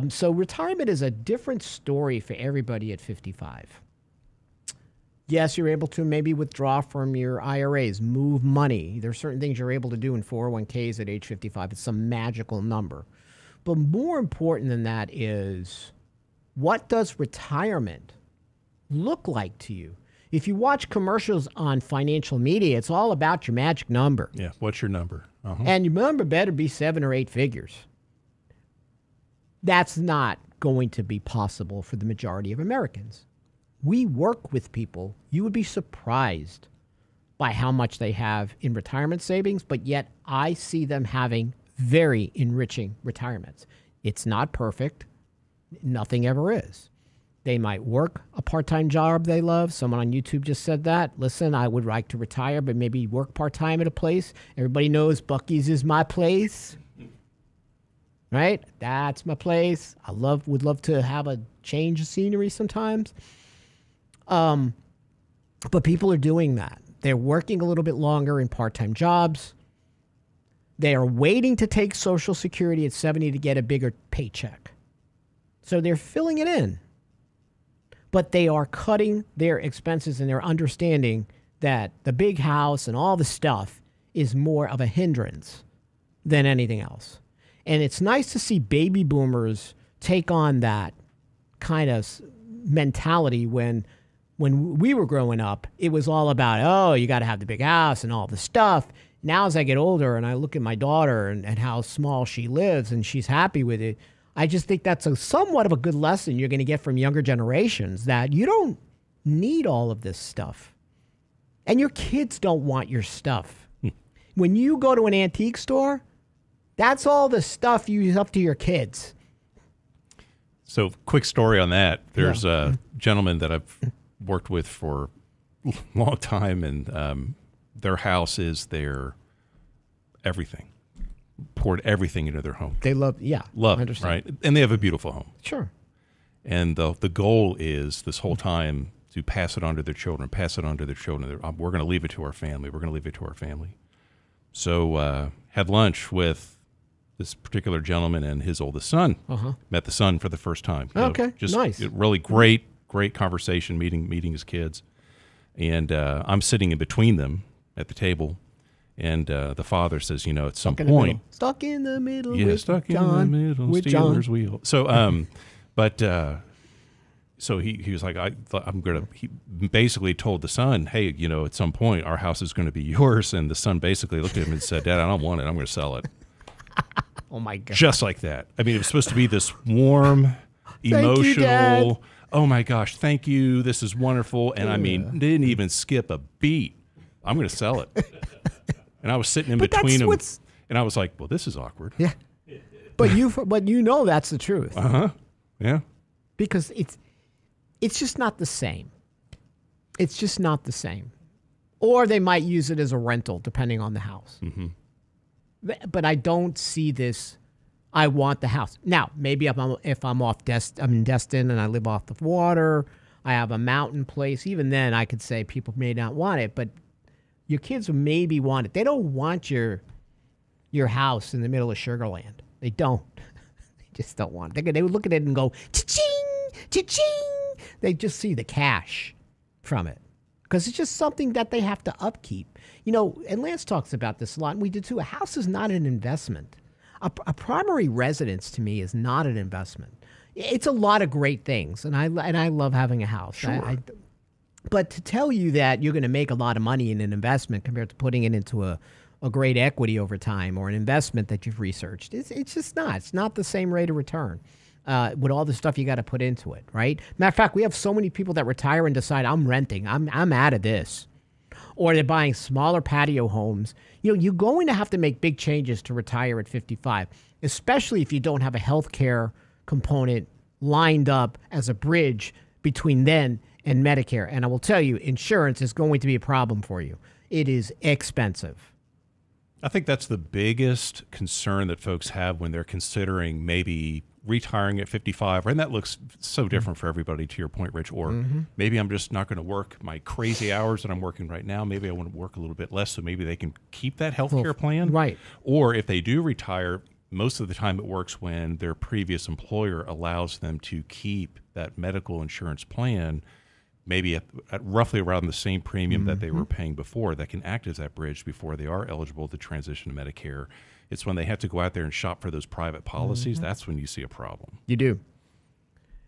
So retirement is a different story for everybody at 55. Yes, you're able to maybe withdraw from your IRAs, move money. There's certain things you're able to do in 401ks at age 55. It's some magical number. But more important than that is, what does retirement look like to you? If you watch commercials on financial media, it's all about your magic number. Yeah, what's your number? And your number better be 7 or 8 figures. That's not going to be possible for the majority of Americans. We work with people. You would be surprised by how much they have in retirement savings, but yet I see them having very enriching retirements. It's not perfect. Nothing ever is. They might work a part-time job they love. Someone on YouTube just said that. Listen, I would like to retire, but maybe work part-time at a place. Everybody knows Buc-ee's is my place. Right? That's my place. Would love to have a change of scenery sometimes. But people are doing that. They're working a little bit longer in part-time jobs. They are waiting to take Social Security at 70 to get a bigger paycheck. So they're filling it in. but they are cutting their expenses and they're understanding that the big house and all the stuff is more of a hindrance than anything else. And it's nice to see baby boomers take on that kind of mentality when we were growing up. It was all about, oh, you got to have the big house and all the stuff. Now as I get older and I look at my daughter and how small she lives and she's happy with it, I just think that's somewhat of a good lesson you're going to get from younger generations, that you don't need all of this stuff. And your kids don't want your stuff. When you go to an antique store, that's all the stuff you use up to your kids. So, quick story on that. There's a gentleman that I've worked with for a long time, and their house is their everything. Poured everything into their home. They love it, right? And they have a beautiful home. Sure. And the goal is this whole time to pass it on to their children, We're going to leave it to our family. So had lunch with this particular gentleman and his oldest son. Met the son for the first time. Just nice. Really great conversation, meeting his kids. And I'm sitting in between them at the table. And the father says, at some point, stuck in the middle. Yeah, with stuck John, in the middle. with Steelers John. wheel. So, so he was like, he basically told the son, hey, at some point our house is going to be yours. And the son basically looked at him and said, Dad, I don't want it. I'm going to sell it. Oh my God. Just like that. I mean, it was supposed to be this warm, emotional, you, oh my gosh, thank you. This is wonderful. And I mean, didn't even skip a beat. I'm going to sell it. And I was sitting in between them, and I was like, well, this is awkward. Yeah. But that's the truth. Yeah. Because it's just not the same. It's just not the same. Or they might use it as a rental, depending on the house. Mm-hmm. But I don't see this, I want the house. Now, maybe if I'm in Destin and I live off the water, I have a mountain place, even then I could say people may not want it, but your kids maybe want it. They don't want your house in the middle of Sugar Land. They don't. They just don't want it. They would look at it and go, cha-ching, cha-ching. They just see the cash from it because it's just something that they have to upkeep. And Lance talks about this a lot, and we do too. A house is not an investment. A primary residence to me is not an investment. It's a lot of great things, and I love having a house. Sure. But to tell you that you're going to make a lot of money in an investment compared to putting it into a great equity over time or an investment that you've researched, it's just not. It's not the same rate of return with all the stuff you got to put into it, right? Matter of fact, we have so many people that retire and decide, I'm renting. I'm out of this. Or they're buying smaller patio homes. You're going to have to make big changes to retire at 55, especially if you don't have a health care component lined up as a bridge between then and Medicare. And I will tell you, insurance is going to be a problem for you. It is expensive. I think that's the biggest concern that folks have when they're considering maybe retiring at 55, and that looks so different for everybody, to your point, Rich, or maybe I'm just not going to work my crazy hours that I'm working right now. Maybe I want to work a little bit less, so maybe they can keep that health care plan. Right. Or if they do retire, most of the time it works when their previous employer allows them to keep that medical insurance plan, maybe at roughly around the same premium that they were paying before, that can act as that bridge before they are eligible to transition to Medicare. It's when they have to go out there and shop for those private policies, that's when you see a problem. You do.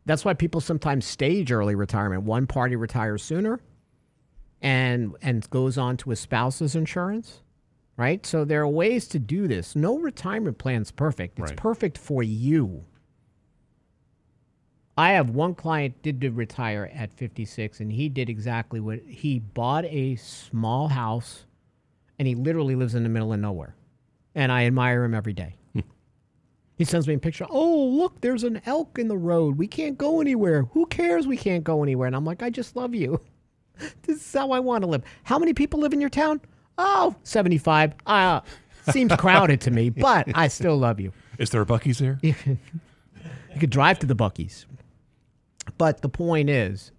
That's why people sometimes stage early retirement. One party retires sooner and goes on to a spouse's insurance, right? So there are ways to do this. No retirement plan's perfect. It's perfect for you. I have one client did retire at 56, and he did exactly what he bought a small house, and he literally lives in the middle of nowhere. And I admire him every day. He sends me a picture. Oh, look, there's an elk in the road. We can't go anywhere. Who cares? We can't go anywhere. And I'm like, I just love you. This is how I want to live. How many people live in your town? Oh, 75. Seems crowded to me, but I still love you. Is there a Buc-ee's there? You could drive to the Buc-ee's. But the point is,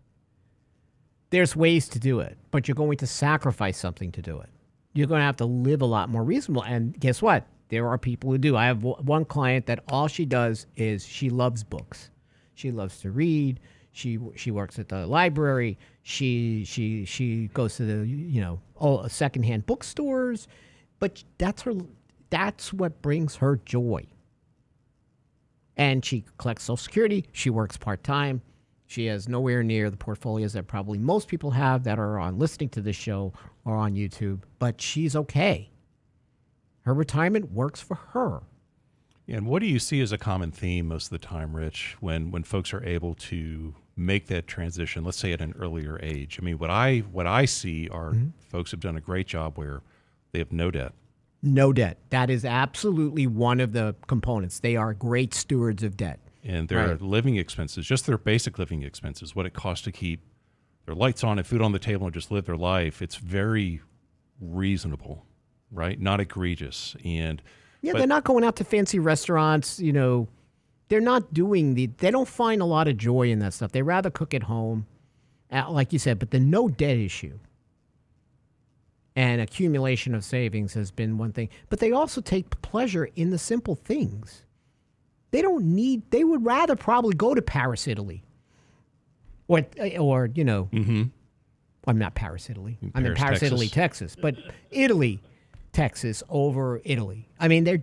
there's ways to do it, but you're going to sacrifice something to do it. You're going to have to live a lot more reasonable. And guess what? There are people who do. I have one client that all she does is she loves books. She loves to read. She works at the library. She goes to the secondhand bookstores, but that's what brings her joy. And she collects Social Security. She works part-time. She has nowhere near the portfolios that probably most people have that are on listening to this show or on YouTube, but she's okay. Her retirement works for her. And what do you see as a common theme most of the time, Rich, when folks are able to make that transition, let's say at an earlier age? I mean, what I see are folks have done a great job where they have no debt. No debt. That is absolutely one of the components. They are great stewards of debt. And their living expenses, just their basic living expenses, what it costs to keep their lights on and food on the table and just live their life, it's very reasonable, right? Not egregious. And they're not going out to fancy restaurants, They're not doing they don't find a lot of joy in that stuff. They rather cook at home, like you said, but the no debt issue and accumulation of savings has been one thing. But they also take pleasure in the simple things. They would rather probably go to Paris, Italy. Or I'm not Paris, Italy. I'm in Paris, Texas. Italy, Texas. But Italy, Texas over Italy. I mean, they're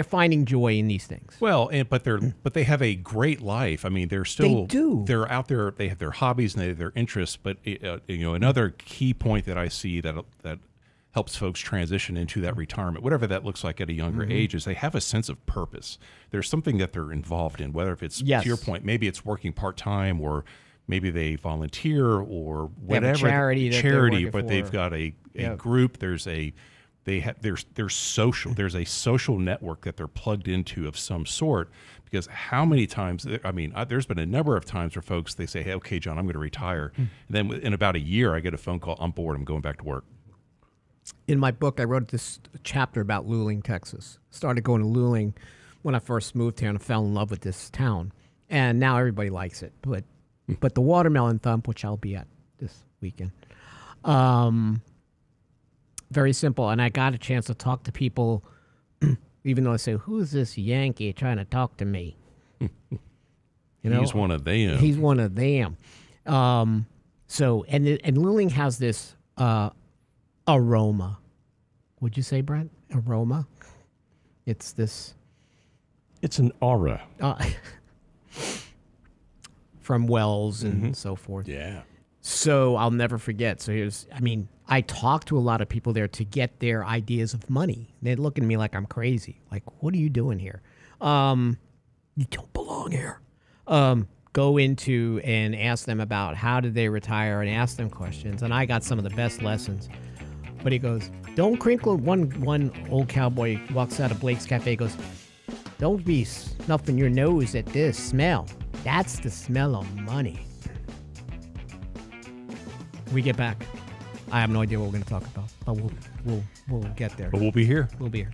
finding joy in these things. Well, but they have a great life. I mean, they're out there. They have their hobbies and they have their interests. But another key point that I see that helps folks transition into that retirement, whatever that looks like at a younger age, is they have a sense of purpose. There's something that they're involved in, whether if it's to your point, maybe it's working part-time or maybe they volunteer or whatever. Charity, but they've got a group. There's social. There's a social network that they're plugged into of some sort. Because how many times? I mean, there's been a number of times where folks they say, "Hey, okay, John, I'm going to retire," and then in about a year, I get a phone call. I'm bored. I'm going back to work. In my book, I wrote this chapter about Luling, Texas. Started going to Luling when I first moved here, and I fell in love with this town. And now everybody likes it. But the Watermelon Thump, which I'll be at this weekend, very simple. And I got a chance to talk to people, even though I say, "Who's this Yankee trying to talk to me?" He's one of them. He's one of them. So Luling has this aroma. Would you say, Brent? Aroma? It's an aura. From wells and so forth. Yeah. So I'll never forget. So I talked to a lot of people there to get their ideas of money. They look at me like I'm crazy. Like, what are you doing here? You don't belong here. Go into and ask them about how did they retire and ask them questions. And I got some of the best lessons. But he goes, don't crinkle. One old cowboy walks out of Blake's Cafe, goes, don't be snuffing your nose at this smell. That's the smell of money. We get back. I have no idea what we're going to talk about, but we'll get there. But we'll be here. We'll be here.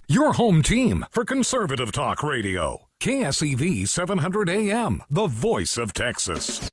Your home team for Conservative Talk Radio. KSEV 700 AM, the voice of Texas.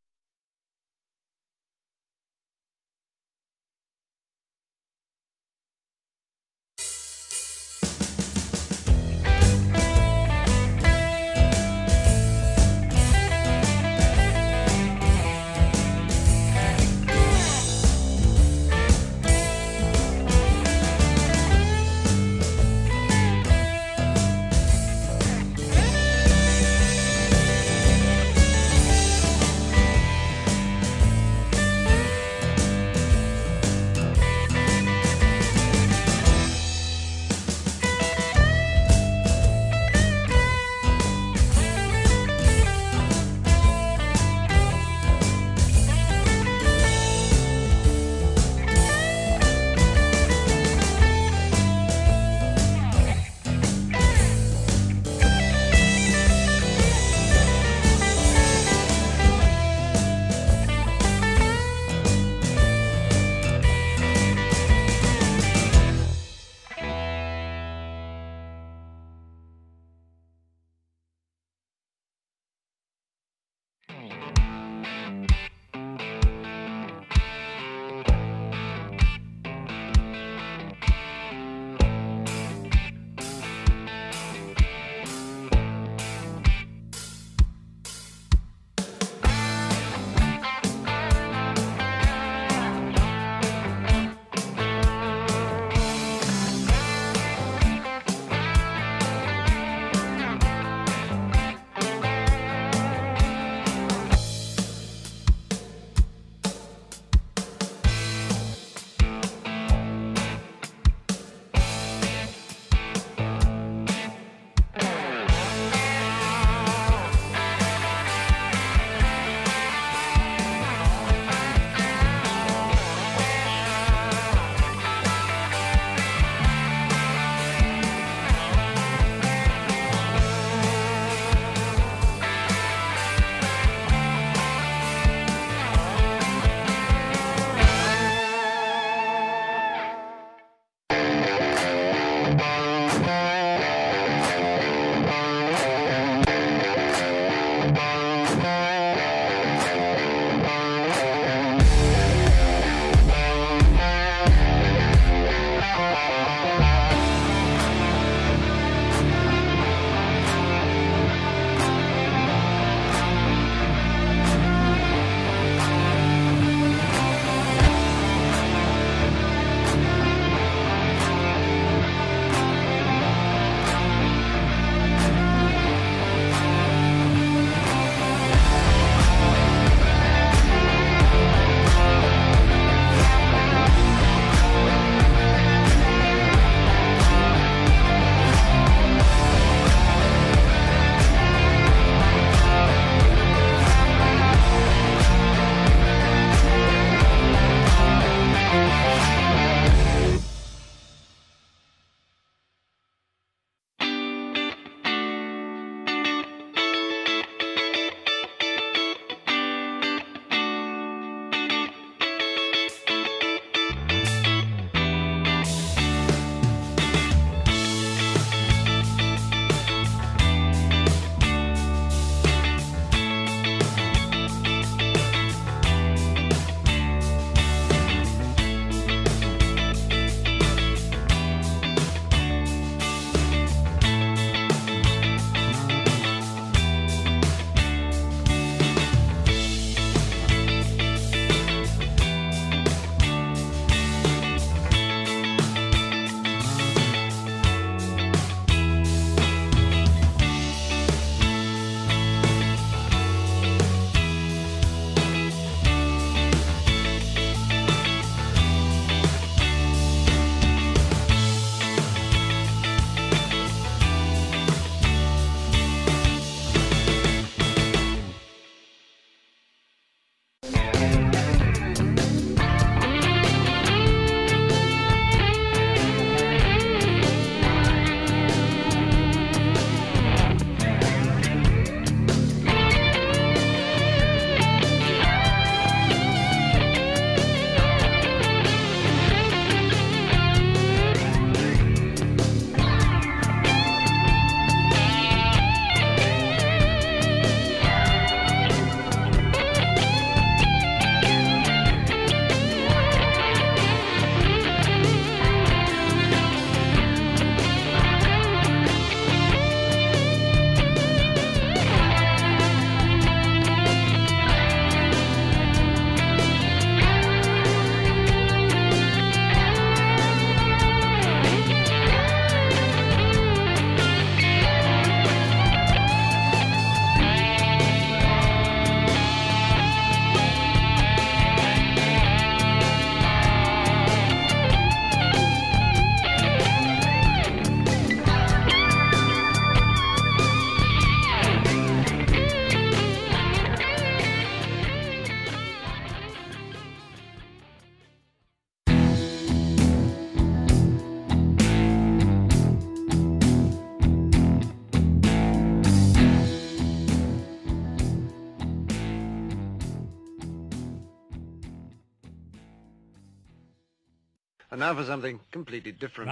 And now for something completely different.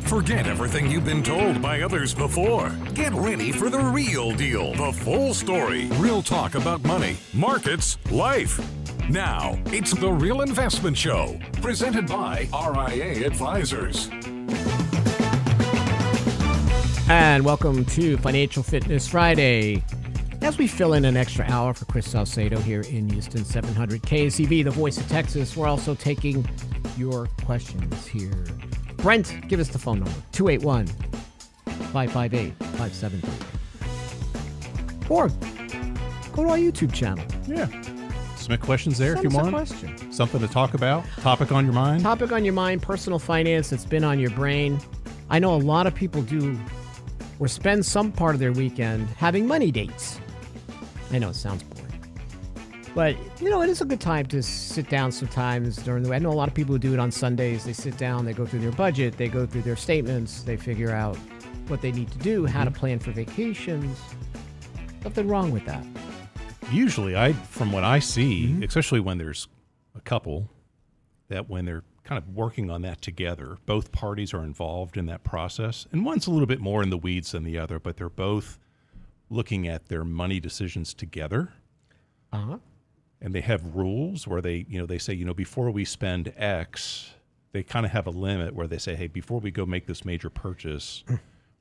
Forget everything you've been told by others before. Get ready for the real deal, the full story. Real talk about money, markets, life. Now, it's The Real Investment Show, presented by RIA Advisors. And welcome to Financial Fitness Friday. As we fill in an extra hour for Chris Salcedo here in Houston, 700 KCV, the voice of Texas, we're also taking your questions here. Brent, give us the phone number, 281-558-5733. Or go to our YouTube channel. Yeah. Submit questions there if you Send us a want. question. Something to talk about. Topic on your mind. Topic on your mind, personal finance that's been on your brain. I know a lot of people do or spend some part of their weekend having money dates. I know it sounds boring. But, you know, it is a good time to sit down sometimes during the week. I know a lot of people who do it on Sundays. They sit down, they go through their budget, they go through their statements, they figure out what they need to do, how to plan for vacations. Nothing wrong with that. Usually, from what I see, especially when there's a couple, that when they're kind of working on that together, both parties are involved in that process. And one's a little bit more in the weeds than the other, but they're both looking at their money decisions together. Uh-huh. And they have rules where they say, before we spend X, they kind of have a limit where they say, hey, before we go make this major purchase,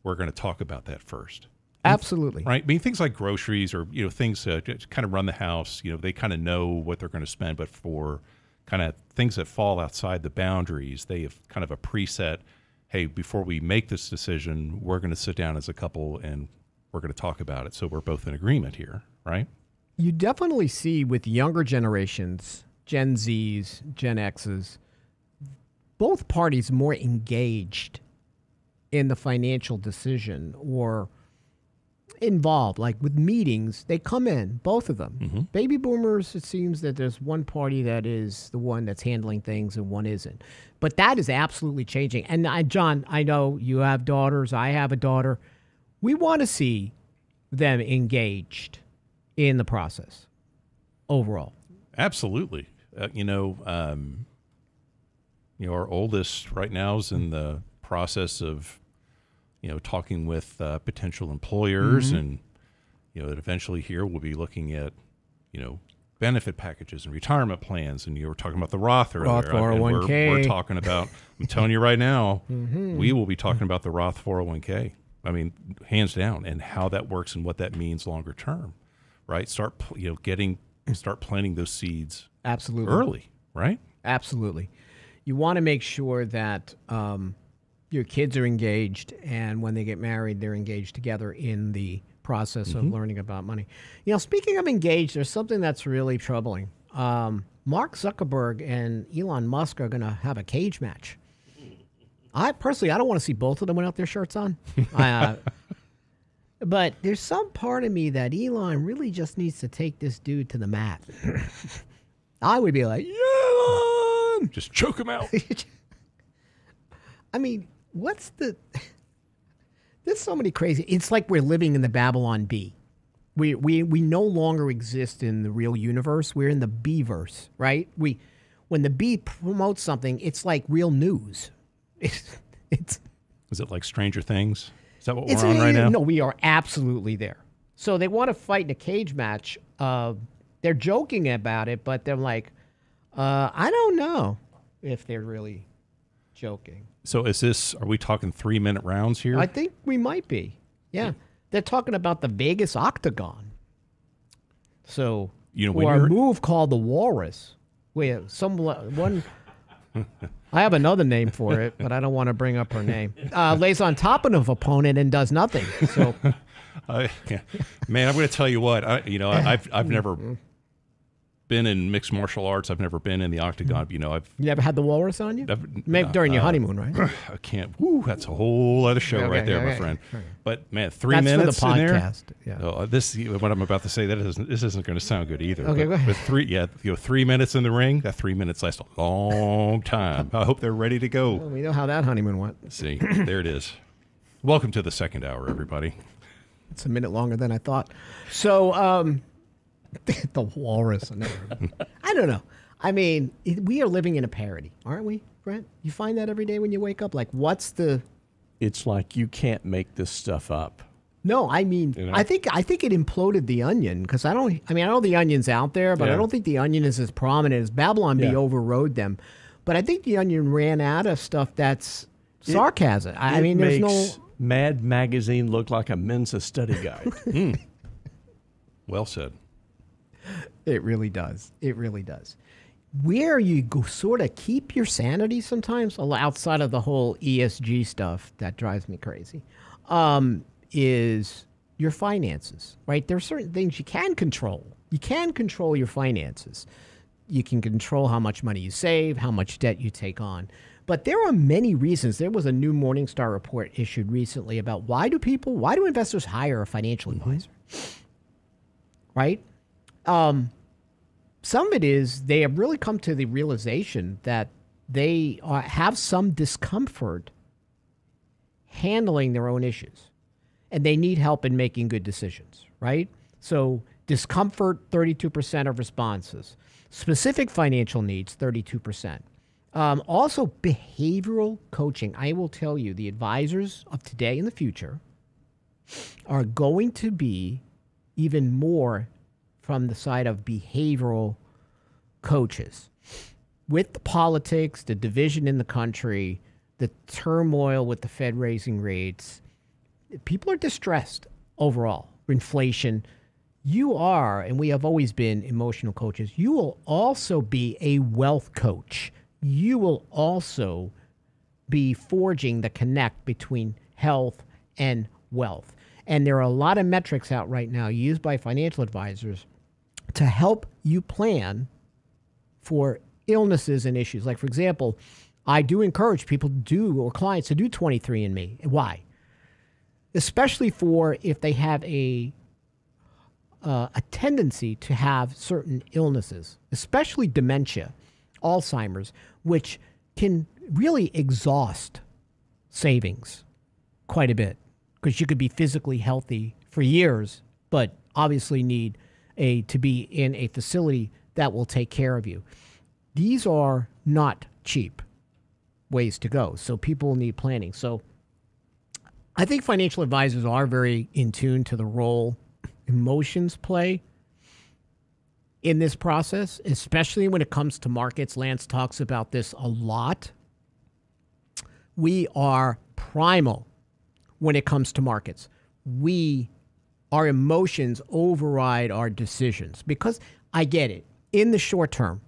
we're going to talk about that first. Absolutely. Right? I mean, things like groceries or, things to kind of run the house, they kind of know what they're going to spend. But for kind of things that fall outside the boundaries, they have kind of a preset, hey, before we make this decision, we're going to sit down as a couple and we're going to talk about it. So we're both in agreement here, right? You definitely see with younger generations, Gen Zs, Gen Xs, both parties more engaged in the financial decision or involved, like with meetings, they come in, both of them. Mm-hmm. Baby boomers, it seems that there's one party that is the one that's handling things and one isn't. But that is absolutely changing. And John, I know you have daughters, I have a daughter. We want to see them engaged in the process overall. Absolutely. Our oldest right now is in the process of, talking with potential employers, and, that eventually here we'll be looking at, benefit packages and retirement plans. And you were talking about the Roth earlier. Roth 401k. We're talking about, I'm telling you right now, we will be talking about the Roth 401k. I mean, hands down, and how that works and what that means longer term, right? Start planting those seeds Absolutely. early, right? Absolutely. You want to make sure that your kids are engaged, and when they get married, they're engaged together in the process of learning about money. Speaking of engaged, there's something that's really troubling. Mark Zuckerberg and Elon Musk are going to have a cage match. I don't want to see both of them without their shirts on. But there's some part of me that Elon really just needs to take this dude to the mat. I would be like, Elon! Just choke him out. I mean, there's so many crazy, it's like we're living in the Babylon Bee. We no longer exist in the real universe. We're in the Bee-verse, right? When the Bee promotes something, it's like real news. Is it like Stranger Things? Is that what we're on right now? No, we are absolutely there. So they want to fight in a cage match. They're joking about it, but they're like, I don't know if they're really joking. So are we talking 3-minute rounds here? I think we might be. Yeah. They're talking about the Vegas Octagon. So, or a move called the Walrus. I have another name for it, but I don't want to bring up her name. Lays on top of an opponent and does nothing. So, man, I'm going to tell you what. I've never been in mixed martial arts. I've never been in the octagon. You never had the Walrus on you? Maybe during your honeymoon, right? I can't. Woo, that's a whole other show right there, my friend. Okay. But man, 3 minutes for the podcast. In there. Yeah. What I'm about to say, this isn't going to sound good either. Okay, go ahead. But 3 minutes in the ring. That 3 minutes lasts a long time. I hope they're ready to go. Well, we know how that honeymoon went. See, there it is. Welcome to the second hour, everybody. It's a minute longer than I thought. So, the Walrus. I don't know. I mean, we are living in a parody, aren't we, Brent? You find that every day when you wake up? Like, what's the... It's like you can't make this stuff up. No, I mean, You know? I think it imploded the Onion, because I know the Onion's out there, but I Yeah. don't think the Onion is as prominent as Babylon Bee Yeah. overrode them. But I think the Onion ran out of stuff that's sarcasm. I mean, there's makes no... Mad Magazine look like a Mensa study guide. Well said. It really does. It really does. Where you go sort of keep your sanity sometimes, outside of the whole ESG stuff that drives me crazy, is your finances, right? There are certain things you can control. You can control your finances. You can control how much money you save, how much debt you take on. But there are many reasons. There was a new Morningstar report issued recently about why do investors hire a financial advisor? Right? Some of it is they have really come to the realization that they have some discomfort handling their own issues, and they need help in making good decisions, right? So discomfort, 32% of responses. Specific financial needs, 32%. Also, behavioral coaching. I will tell you, the advisors of today and the future are going to be even more from the side of behavioral coaches. With the politics, the division in the country, the turmoil with the Fed raising rates, people are distressed overall. Inflation. You are, and we have always been emotional coaches, you will also be a wealth coach. You will also be forging the connect between health and wealth. And there are a lot of metrics out right now used by financial advisors to help you plan for illnesses and issues. Like, for example, I do encourage people to do, or clients to do 23andMe. Why? Especially for if they have a tendency to have certain illnesses, especially dementia, Alzheimer's, which can really exhaust savings quite a bit, because you could be physically healthy for years, but obviously need to be in a facility that will take care of you. These are not cheap ways to go, so people need planning. So I think financial advisors are very in tune to the role emotions play in this process, especially when it comes to markets. Lance talks about this a lot. We are primal when it comes to markets. Our emotions override our decisions, because I get it. In the short term,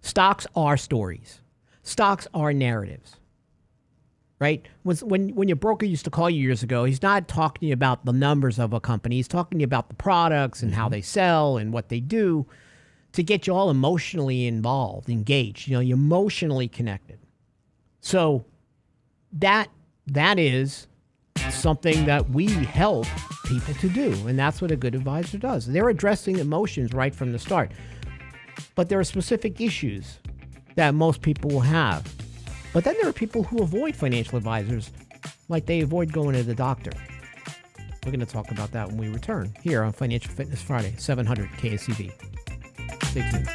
stocks are stories. Stocks are narratives, right? When your broker used to call you years ago, he's not talking to you about the numbers of a company. He's talking to you about the products and how they sell and what they do to get you all emotionally involved, engaged, you're emotionally connected. So that is something that we help people to do, and that's what a good advisor does. They're addressing emotions right from the start. But there are specific issues that most people will have. But then there are people who avoid financial advisors like they avoid going to the doctor. We're going to talk about that when we return here on Financial Fitness Friday, 700 KSCV. Stay tuned.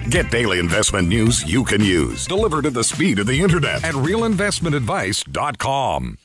Get daily investment news you can use, delivered at the speed of the internet at realinvestmentadvice.com.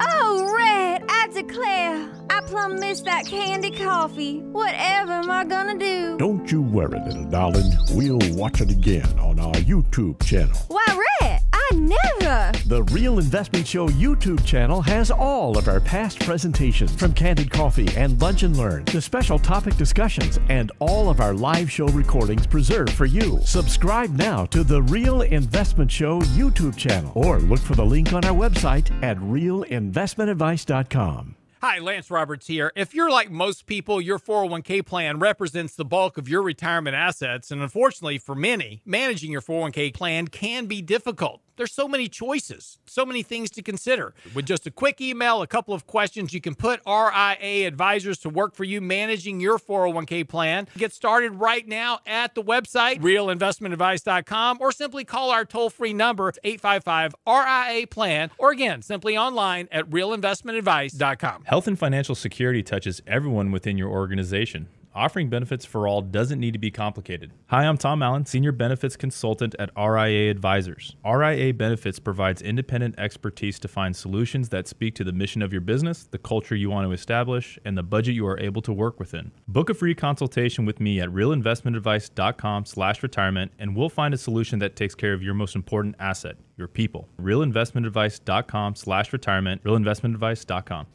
Oh, Red, I declare, I plumb missed that candy coffee. Whatever am I gonna do? Don't you worry, little darling. We'll watch it again on our YouTube channel. Why, Red, I I never. The Real Investment Show YouTube channel has all of our past presentations, from Candid Coffee and Lunch and Learn to special topic discussions, and all of our live show recordings preserved for you. Subscribe now to the Real Investment Show YouTube channel, or look for the link on our website at realinvestmentadvice.com. Hi, Lance Roberts here. If you're like most people, your 401k plan represents the bulk of your retirement assets, and unfortunately for many, managing your 401k plan can be difficult. There's so many choices, so many things to consider. With just a quick email, a couple of questions, you can put RIA advisors to work for you managing your 401k plan. Get started right now at the website, realinvestmentadvice.com, or simply call our toll-free number, 855-RIA-PLAN, or again, simply online at realinvestmentadvice.com. Health and financial security touches everyone within your organization. Offering benefits for all doesn't need to be complicated. Hi, I'm Tom Allen, Senior Benefits Consultant at RIA Advisors. RIA Benefits provides independent expertise to find solutions that speak to the mission of your business, the culture you want to establish, and the budget you are able to work within. Book a free consultation with me at realinvestmentadvice.com/retirement, and we'll find a solution that takes care of your most important asset, your people. realinvestmentadvice.com/retirement, realinvestmentadvice.com.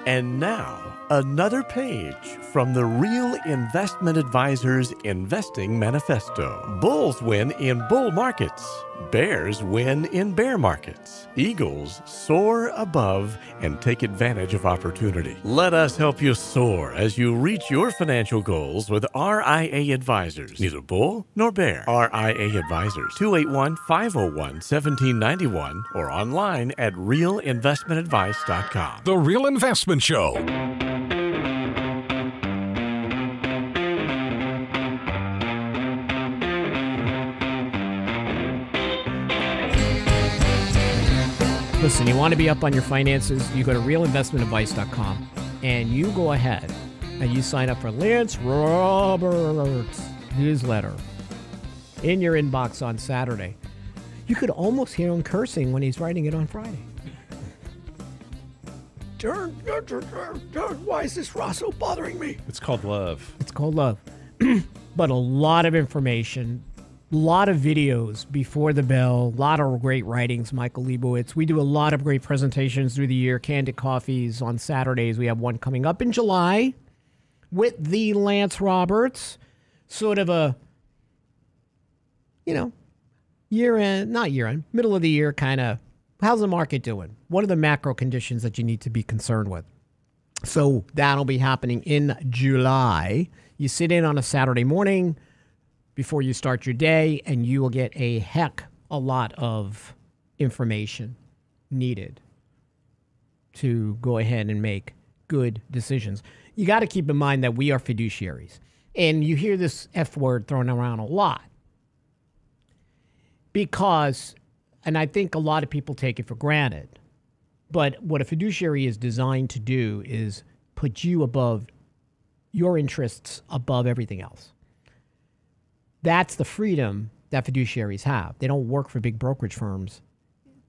And now, another page from the Real Investment Advisors Investing Manifesto. Bulls win in bull markets. Bears win in bear markets. Eagles soar above and take advantage of opportunity. Let us help you soar as you reach your financial goals with RIA Advisors. Neither bull nor bear. RIA Advisors, 281-501-1791, or online at realinvestmentadvice.com. The Real Investment Show. Listen, you want to be up on your finances, you go to realinvestmentadvice.com and you go ahead and you sign up for Lance Roberts' newsletter in your inbox on Saturday. You could almost hear him cursing when he's writing it on Friday. Why is this Rosso bothering me? It's called love. It's called love. But a lot of information, a lot of videos before the bell, a lot of great writings, Michael Leibowitz. We do a lot of great presentations through the year, Candid Coffees on Saturdays. We have one coming up in July with the Lance Roberts. Sort of a, middle of the year kind of, how's the market doing? What are the macro conditions that you need to be concerned with? So that'll be happening in July. You sit in on a Saturday morning before you start your day, and you will get a lot of information needed to go ahead and make good decisions. You got to keep in mind that we are fiduciaries, and you hear this F word thrown around a lot because, and I think a lot of people take it for granted, but what a fiduciary is designed to do is put you above your interests above everything else. That's the freedom that fiduciaries have. They don't work for big brokerage firms,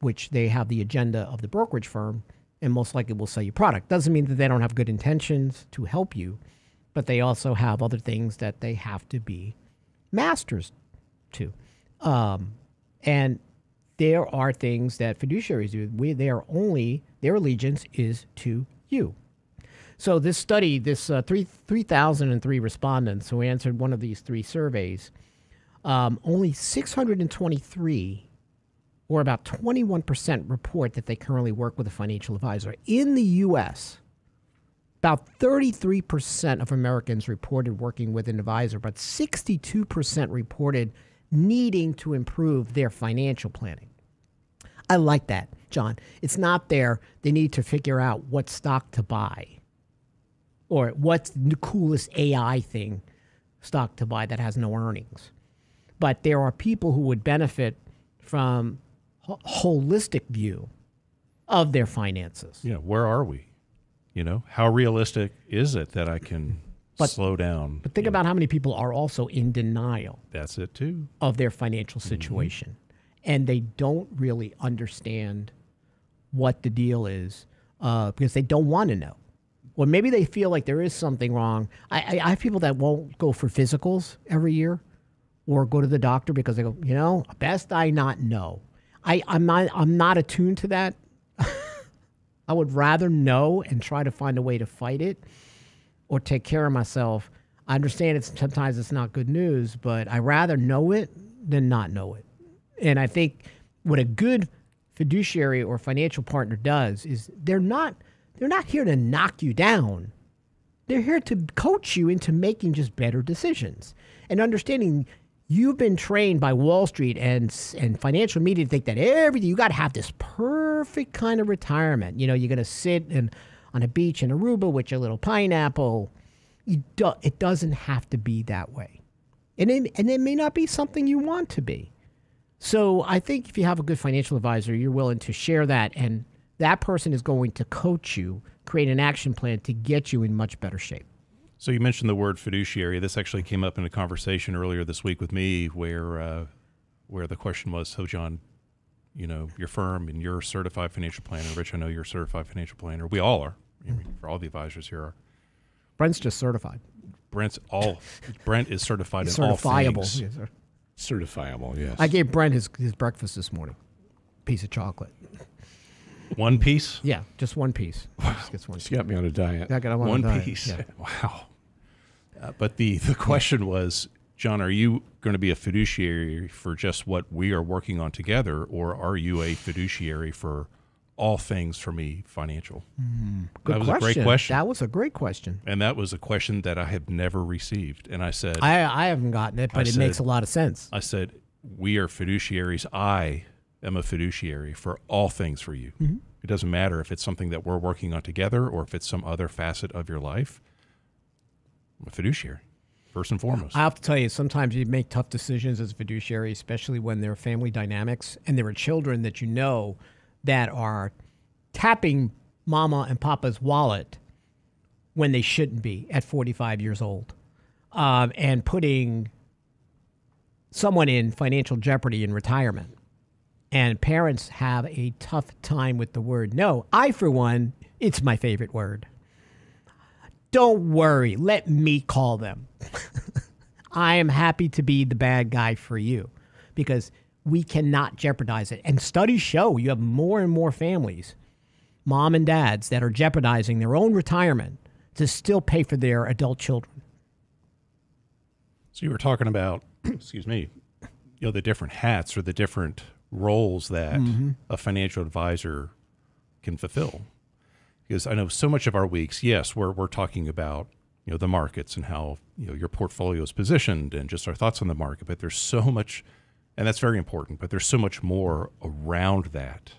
which they have the agenda of the brokerage firm and most likely will sell you product. Doesn't mean that they don't have good intentions to help you, but they also have other things that they have to be masters to. And there are things that fiduciaries do. Their allegiance is to you. So this study, this 3,003 respondents who answered one of these three surveys, only 623, or about 21%, report that they currently work with a financial advisor. In the U.S., about 33% of Americans reported working with an advisor, but 62% reported needing to improve their financial planning. I like that, John. It's not they need to figure out what stock to buy or what's the coolest AI stock to buy that has no earnings. But there are people who would benefit from a holistic view of their finances. Yeah, where are we? How realistic is it that I can slow down? But think about how many people are also in denial. That's it too. Of their financial situation. Mm-hmm. And they don't really understand what the deal is because they don't want to know. Or maybe they feel like there is something wrong. I have people that won't go for physicals every year or go to the doctor because they go, best I not know. I'm not attuned to that. I would rather know and try to find a way to fight it or take care of myself. I understand sometimes it's not good news, but I rather know it than not know it. And I think what a good fiduciary or financial partner does is they're not here to knock you down. They're here to coach you into making just better decisions and understanding. You've been trained by Wall Street and financial media to think that you got to have this perfect kind of retirement. You're going to sit on a beach in Aruba with your little pineapple. It doesn't have to be that way. And it may not be something you want to be. So I think if you have a good financial advisor, you're willing to share that, and that person is going to coach you, create an action plan to get you in much better shape. So you mentioned the word fiduciary. This actually came up in a conversation earlier this week with me where the question was, so John, your firm and you're a certified financial planner. Rich, I know you're a certified financial planner. We all are. I mean, for all the advisors here are. Brent's just certified. Brent is certified in all things. Yes, sir. Certifiable, yes. I gave Brent his breakfast this morning. Piece of chocolate. One piece? Yeah, just one piece. Just gets one. He's got me on a diet. One piece. Yeah. Wow. But the question was, John, are you going to be a fiduciary for just what we are working on together, or are you a fiduciary for all things for me financial? Good that was question. a great question. That was a great question. And that was a question that I have never received. And I said, I haven't gotten it, but it makes a lot of sense. I said, we are fiduciaries. I am a fiduciary for all things for you. Mm-hmm. It doesn't matter if it's something that we're working on together or if it's some other facet of your life. I'm a fiduciary, first and foremost. I have to tell you, sometimes you make tough decisions as a fiduciary, especially when there are family dynamics and there are children that that are tapping mama and papa's wallet when they shouldn't be at 45 years old, and putting someone in financial jeopardy in retirement. And parents have a tough time with the word no. I, for one, it's my favorite word. Don't worry. Let me call them. I am happy to be the bad guy for you because we cannot jeopardize it. And studies show you have more and more families, mom and dads, that are jeopardizing their own retirement to still pay for their adult children. So you were talking about, excuse me, the different hats or the different roles that a financial advisor can fulfill. Because I know so much of our weeks, yes, we're talking about the markets and how your portfolio is positioned and just our thoughts on the market, but there's so much, and that's very important, but there's so much more around that,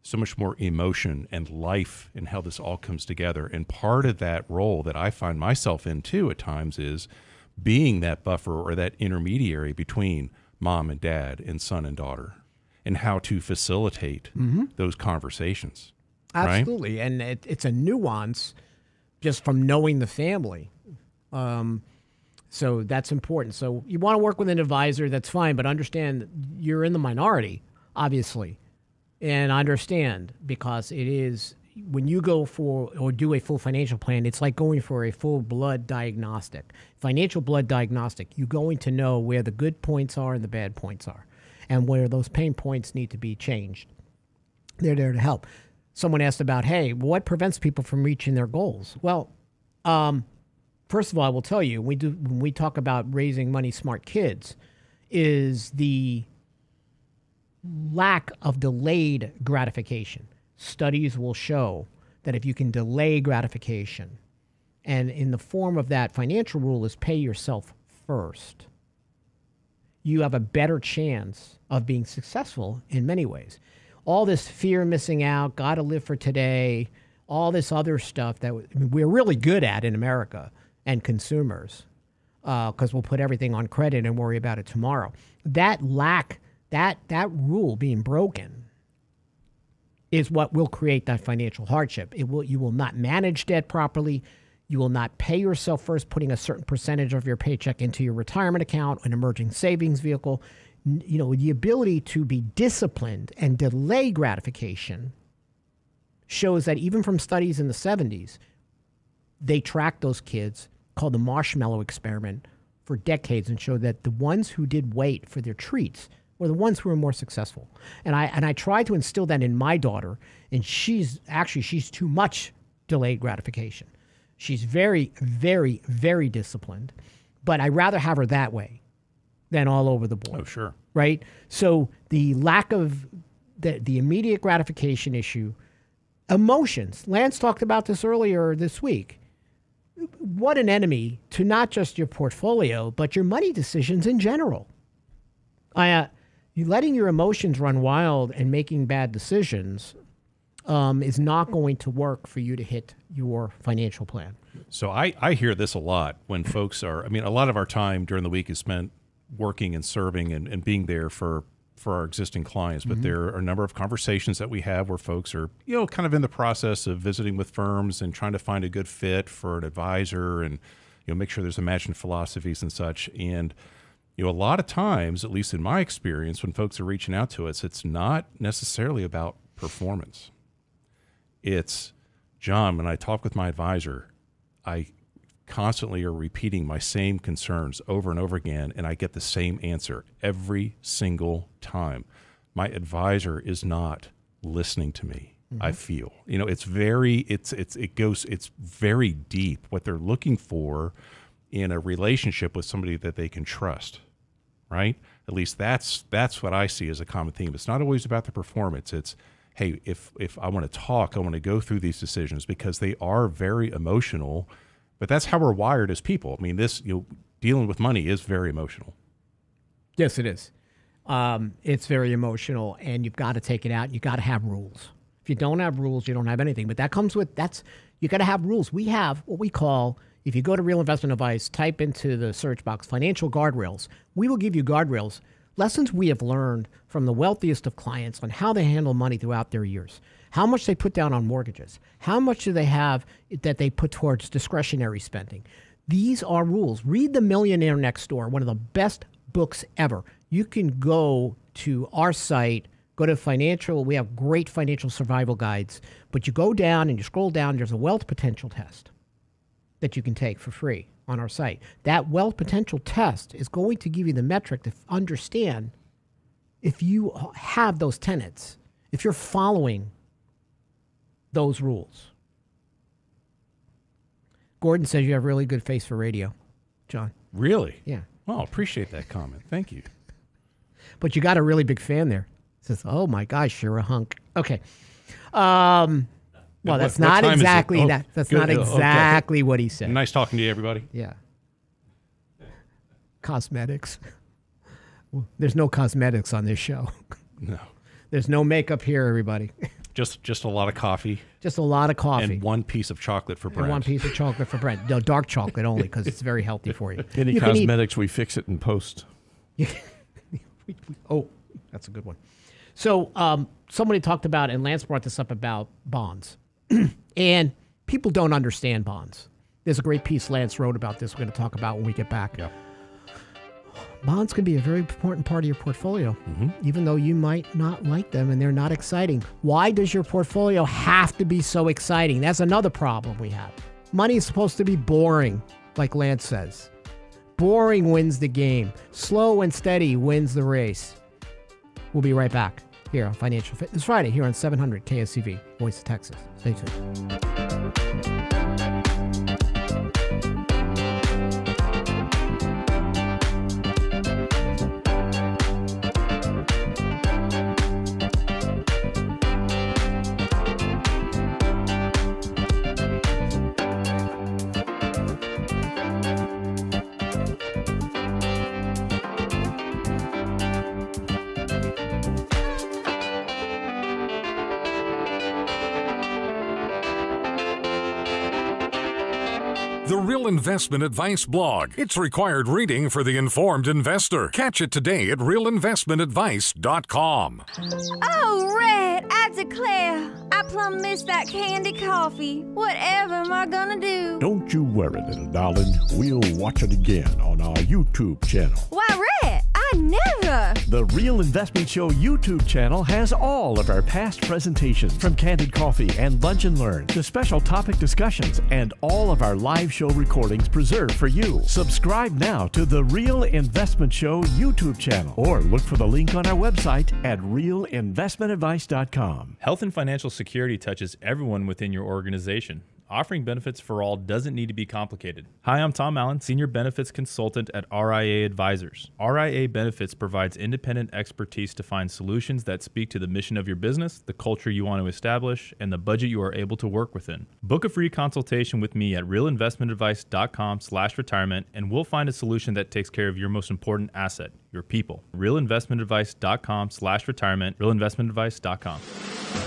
so much more emotion and life and how this all comes together. And part of that role that I find myself in too at times is being that buffer or that intermediary between mom and dad and son and daughter, and how to facilitate those conversations. Absolutely. Right? And it's a nuance just from knowing the family. So that's important. So you want to work with an advisor, that's fine, but understand you're in the minority, obviously. And understand, because it is, when you go for or do a full financial plan, it's like going for a full blood diagnostic. Financial blood diagnostic, you're going to know where the good points are and the bad points are, and where those pain points need to be changed. They're there to help. Someone asked about, hey, what prevents people from reaching their goals? Well, first of all, I will tell you, when we talk about raising money smart kids, is the lack of delayed gratification. Studies will show that if you can delay gratification, and in the form of that financial rule is pay yourself first, you have a better chance of being successful in many ways. All this fear of missing out, got to live for today, all this other stuff that we're really good at in America and consumers, because we'll put everything on credit and worry about it tomorrow. That rule being broken is what will create that financial hardship. You will not manage debt properly. You will not pay yourself first, putting a certain percentage of your paycheck into your retirement account, an emerging savings vehicle. The ability to be disciplined and delay gratification shows that even from studies in the 70s, they tracked those kids, called the marshmallow experiment, for decades, and showed that the ones who did wait for their treats were the ones who were more successful. And I try to instill that in my daughter, and she's too much delayed gratification. She's very, very, very disciplined, but I'd rather have her that way than all over the board. Oh, sure. Right? So the lack of the immediate gratification issue, emotions. Lance talked about this earlier this week. What an enemy to not just your portfolio, but your money decisions in general. You letting your emotions run wild and making bad decisions is not going to work for you to hit your financial plan. So I hear this a lot when folks are, a lot of our time during the week is spent working and serving and being there for our existing clients. But there are a number of conversations that we have where folks are, kind of in the process of visiting with firms and trying to find a good fit for an advisor and, make sure there's a match in philosophies and such. And a lot of times, at least in my experience, when folks are reaching out to us, it's not necessarily about performance. It's, John, when I talk with my advisor, I constantly are repeating my same concerns over and over again, and I get the same answer every single time. My advisor is not listening to me. I feel, it's very deep what they're looking for in a relationship with somebody that they can trust. Right? At least that's what I see as a common theme. It's not always about the performance. It's, hey, if I want to talk, I want to go through these decisions because they are very emotional, but that's how we're wired as people. This, dealing with money is very emotional. Yes, it is. It's very emotional, and you've got to take it out. You've got to have rules. If you don't have rules, you don't have anything. But that comes with, you got to have rules. We have what we call, if you go to Real Investment Advice, type into the search box, financial guardrails. We will give you guardrails, lessons we have learned from the wealthiest of clients on how they handle money throughout their years, how much they put down on mortgages, how much do they have that they put towards discretionary spending. These are rules. Read The Millionaire Next Door, one of the best books ever. You can go to our site, go to financial. We have great financial survival guides, but you go down and you scroll down, there's a wealth potential test that you can take for free on our site. That wealth potential test is going to give you the metric to understand if you have those tenets, if you're following those rules. Gordon says you have really good face for radio, John. Really? Yeah. Well, appreciate that comment. Thank you. But you got a really big fan there. Says, oh my gosh, you're a hunk. Okay. Well, that's not exactly that. That's not exactly what he said. Nice talking to you, everybody. Yeah. Cosmetics. Well, there's no cosmetics on this show. No. There's no makeup here, everybody. Just a lot of coffee. Just a lot of coffee. And one piece of chocolate for Brent. And one piece of chocolate for Brent. No, dark chocolate only because it's very healthy for you. Any cosmetics, we fix it in post. Oh, that's a good one. So somebody talked about, and Lance brought this up about bonds. And people don't understand bonds. There's a great piece Lance wrote about this we're going to talk about when we get back. Yeah. Bonds can be a very important part of your portfolio, even though you might not like them and they're not exciting. Why does your portfolio have to be so exciting? That's another problem we have. Money is supposed to be boring, like Lance says. Boring wins the game. Slow and steady wins the race. We'll be right back here on Financial Fitness Friday here on 700 KSCV, Voice of Texas. Stay tuned. The Real Investment Advice blog. It's required reading for the informed investor. Catch it today at realinvestmentadvice.com. Oh, Red, I declare, I plumb missed that candy coffee. Whatever am I gonna do? Don't you worry, little darling. We'll watch it again on our YouTube channel. Why, Red, I I never. The Real Investment Show YouTube channel has all of our past presentations, from Candid Coffee and Lunch and Learn to special topic discussions, and all of our live show recordings preserved for you. Subscribe now to the Real Investment Show YouTube channel, or look for the link on our website at realinvestmentadvice.com. Health and financial security touches everyone within your organization. Offering benefits for all doesn't need to be complicated. Hi, I'm Tom Allen, Senior Benefits Consultant at RIA Advisors. RIA Benefits provides independent expertise to find solutions that speak to the mission of your business, the culture you want to establish, and the budget you are able to work within. Book a free consultation with me at realinvestmentadvice.com/retirement, and we'll find a solution that takes care of your most important asset, your people. realinvestmentadvice.com/retirement, realinvestmentadvice.com.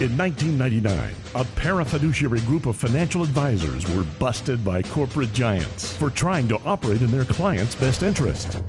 In 1999, a parafiduciary group of financial advisors were busted by corporate giants for trying to operate in their clients' best interest.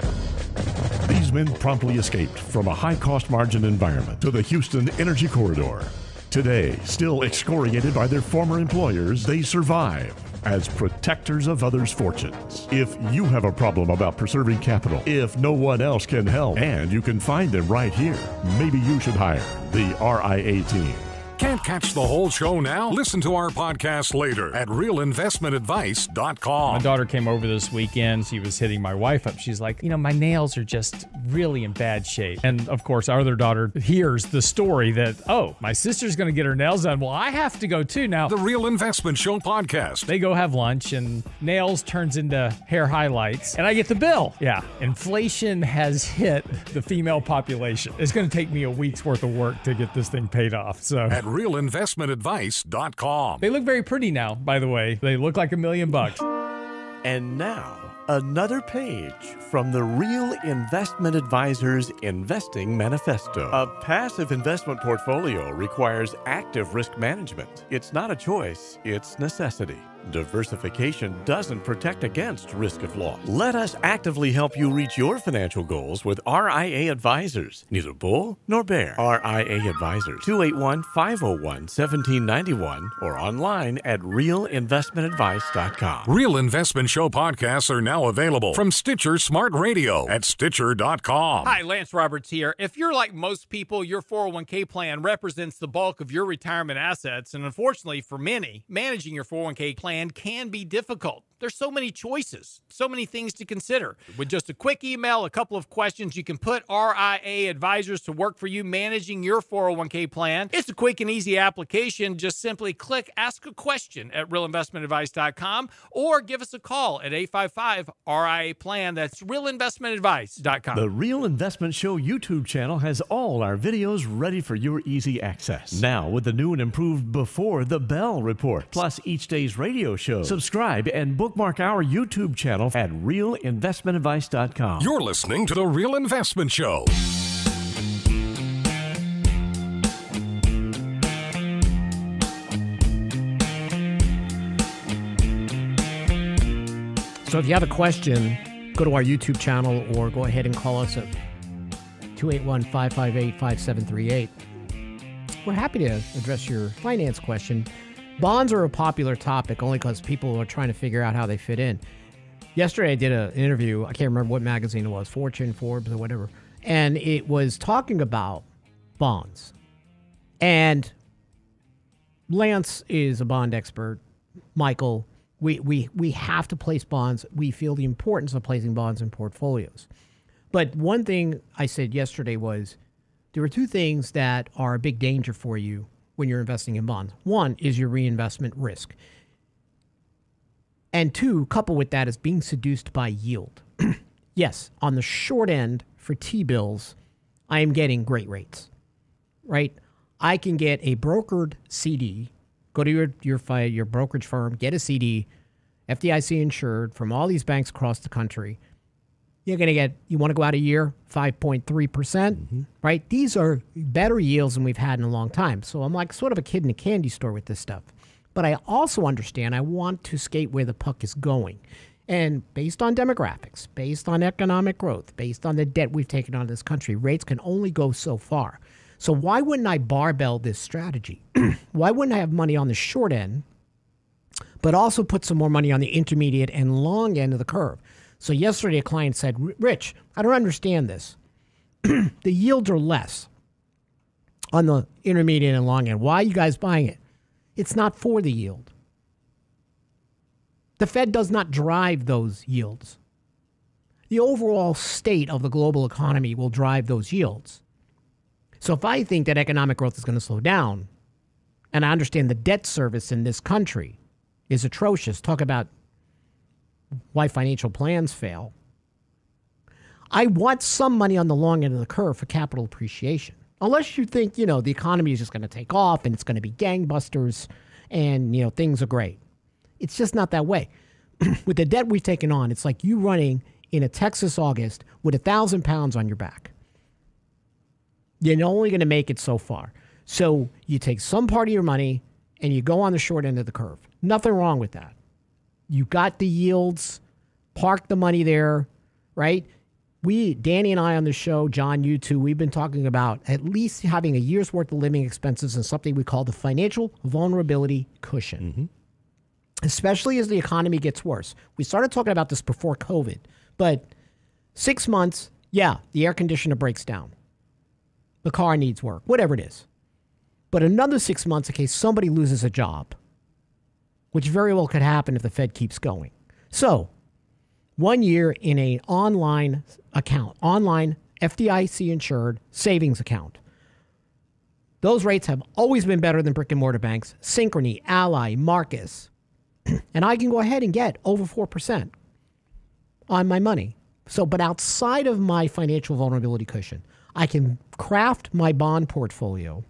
These men promptly escaped from a high-cost margin environment to the Houston Energy Corridor. Today, still excoriated by their former employers, they survive as protectors of others' fortunes. If you have a problem about preserving capital, if no one else can help, and you can find them right here, maybe you should hire the RIA team. Can't catch the whole show now? Listen to our podcast later at realinvestmentadvice.com. My daughter came over this weekend. She was hitting my wife up. She's like, my nails are just really in bad shape. And of course, our other daughter hears the story that, oh, my sister's going to get her nails done. Well, I have to go too now. The Real Investment Show podcast. They go have lunch and nails turns into hair highlights. And I get the bill. Yeah. Inflation has hit the female population. It's going to take me a week's worth of work to get this thing paid off. So at realinvestmentadvice.com. They look very pretty now, by the way. They look like $1 million. And now, another page from the Real Investment Advisors Investing Manifesto. A passive investment portfolio requires active risk management. It's not a choice, it's necessity. Diversification doesn't protect against risk of loss. Let us actively help you reach your financial goals with RIA Advisors. Neither bull nor bear. RIA Advisors, 281-501-1791, or online at realinvestmentadvice.com. Real Investment Show podcasts are now available from Stitcher Smart Radio at Stitcher.com. Hi, Lance Roberts here. If you're like most people, your 401k plan represents the bulk of your retirement assets, and unfortunately for many, managing your 401k plan can be difficult. There's so many choices, so many things to consider. With just a quick email, a couple of questions, you can put RIA Advisors to work for you managing your 401k plan. It's a quick and easy application. Just simply click Ask a Question at realinvestmentadvice.com or give us a call at 855-RIA-PLAN. That's realinvestmentadvice.com. The Real Investment Show YouTube channel has all our videos ready for your easy access. Now with the new and improved Before the Bell report, plus each day's radio show. Subscribe and bookmark our YouTube channel at realinvestmentadvice.com. You're listening to The Real Investment Show. So if you have a question, go to our YouTube channel or go ahead and call us at 281-558-5738. We're happy to address your finance question. Bonds are a popular topic only because people are trying to figure out how they fit in. Yesterday I did an interview. I can't remember what magazine it was, Fortune, Forbes, or whatever. And it was talking about bonds. And Lance is a bond expert. Michael, we have to place bonds. We feel the importance of placing bonds in portfolios. But one thing I said yesterday was there are two things that are a big danger for you when you're investing in bonds. One is your reinvestment risk. And two, coupled with that, is being seduced by yield. Yes, on the short end for T-bills, I am getting great rates, right? I can get a brokered CD, go to your brokerage firm, get a CD, FDIC insured from all these banks across the country. You're going to get, you want to go out a year, 5.3%, right? These are better yields than we've had in a long time. So I'm like sort of a kid in a candy store with this stuff. But I also understand I want to skate where the puck is going. And based on demographics, based on economic growth, based on the debt we've taken on this country, rates can only go so far. So why wouldn't I barbell this strategy? Why wouldn't I have money on the short end, but also put some more money on the intermediate and long end of the curve? So yesterday a client said, Rich, I don't understand this. the yields are less on the intermediate and long end. Why are you guys buying it? It's not for the yield. The Fed does not drive those yields. The overall state of the global economy will drive those yields. So if I think that economic growth is going to slow down, and I understand the debt service in this country is atrocious, talk about why financial plans fail, I want some money on the long end of the curve for capital appreciation. Unless you think, the economy is just going to take off and it's going to be gangbusters and, things are great. It's just not that way. With the debt we've taken on, it's like you running in a Texas August with 1,000 pounds on your back. You're only going to make it so far. So you take some part of your money and you go on the short end of the curve. Nothing wrong with that. You got the yields, park the money there, right? Danny and I on the show, John, you too, we've been talking about at least having a year's worth of living expenses and something we call the financial vulnerability cushion, especially as the economy gets worse. We started talking about this before COVID, but 6 months, the air conditioner breaks down. The car needs work, whatever it is. But another 6 months in case somebody loses a job, which very well could happen if the Fed keeps going. So 1 year in an online account, online FDIC insured savings account. Those rates have always been better than brick and mortar banks, Synchrony, Ally, Marcus. And I can go ahead and get over 4% on my money. So, but outside of my financial vulnerability cushion, I can craft my bond portfolio.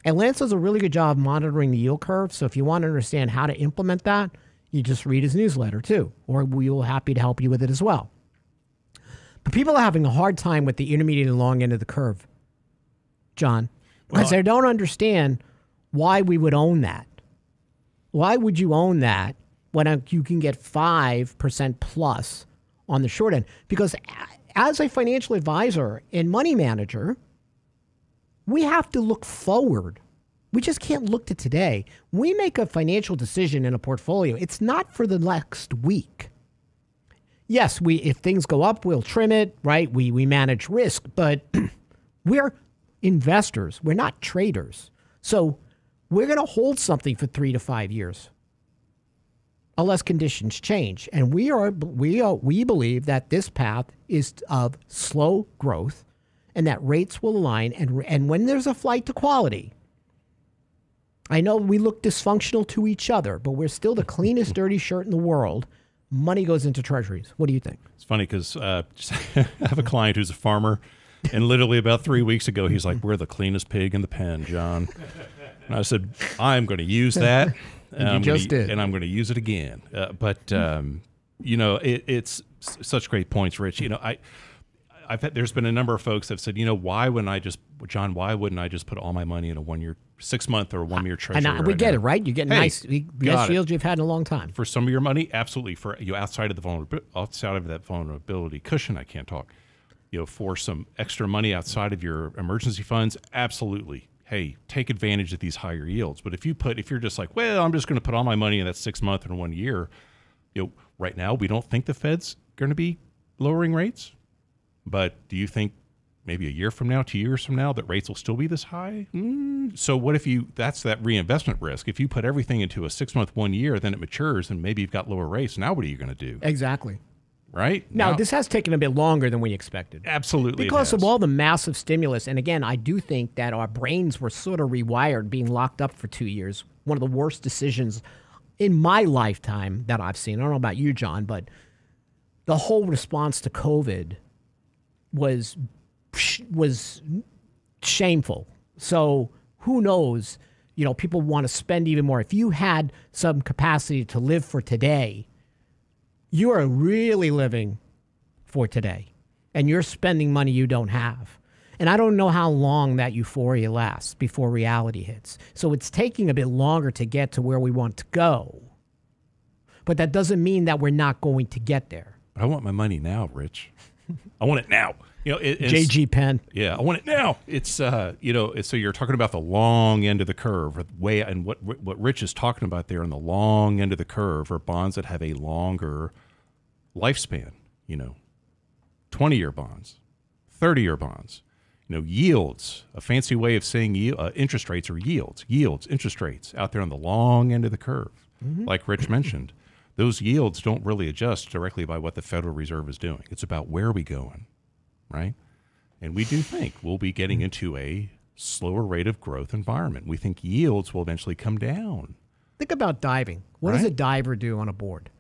And Lance does a really good job monitoring the yield curve. So if you want to understand how to implement that, you just read his newsletter too, or we will be happy to help you with it as well. But people are having a hard time with the intermediate and long end of the curve, John, because they don't understand why we would own that. Why would you own that when you can get 5% plus on the short end? Because as a financial advisor and money manager, we have to look forward. We just can't look to today. We make a financial decision in a portfolio. It's not for the next week. Yes, if things go up, we'll trim it, right? We manage risk, but we're investors. We're not traders. So we're going to hold something for 3 to 5 years unless conditions change. And we believe that this path is of slow growth and that rates will align. And when there's a flight to quality, I know we look dysfunctional to each other, but we're still the cleanest dirty shirt in the world. Money goes into treasuries. What do you think? It's funny because I have a client who's a farmer, and literally about 3 weeks ago, he's like, "We're the cleanest pig in the pen, John." And I said, "I'm going to use that." And you just did. And I'm going to use it again. It's such great points, Rich. There's been a number of folks that have said, why wouldn't I just put all my money in a 1 year, 6 month or 1 year treasury? And we get it, right? You get nice yields you've had in a long time. For some of your money, absolutely. For you outside of that vulnerability cushion, I can't talk. For some extra money outside of your emergency funds, absolutely. Hey, take advantage of these higher yields. But if you're just like, well, I'm just going to put all my money in that 6 month and 1 year, right now we don't think the Fed's going to be lowering rates. But do you think maybe a year from now, 2 years from now, that rates will still be this high? So what if that's that reinvestment risk. If you put everything into a 6 month, 1 year, then it matures and maybe you've got lower rates. Now what are you going to do? Exactly. Right? Now, this has taken a bit longer than we expected. Absolutely. Because of all the massive stimulus. And again, I do think that our brains were sort of rewired being locked up for 2 years. One of the worst decisions in my lifetime that I've seen. I don't know about you, John, but the whole response to COVID was shameful. So who knows, people want to spend even more. If you had some capacity to live for today, you are really living for today and you're spending money you don't have. And I don't know how long that euphoria lasts before reality hits. So it's taking a bit longer to get to where we want to go. But that doesn't mean that we're not going to get there. I want my money now, Rich. I want it now. JG Penn. Yeah, I want it now. It's so you're talking about the long end of the curve, and what Rich is talking about there on the long end of the curve are bonds that have a longer lifespan. 20-year bonds, 30-year bonds. Yields, a fancy way of saying interest rates are yields, interest rates out there on the long end of the curve. Like Rich mentioned, those yields don't really adjust directly by what the Federal Reserve is doing. It's about where are we going, right? And we do think we'll be getting into a slower rate of growth environment. We think yields will eventually come down. Think about diving. What does a diver do on a board?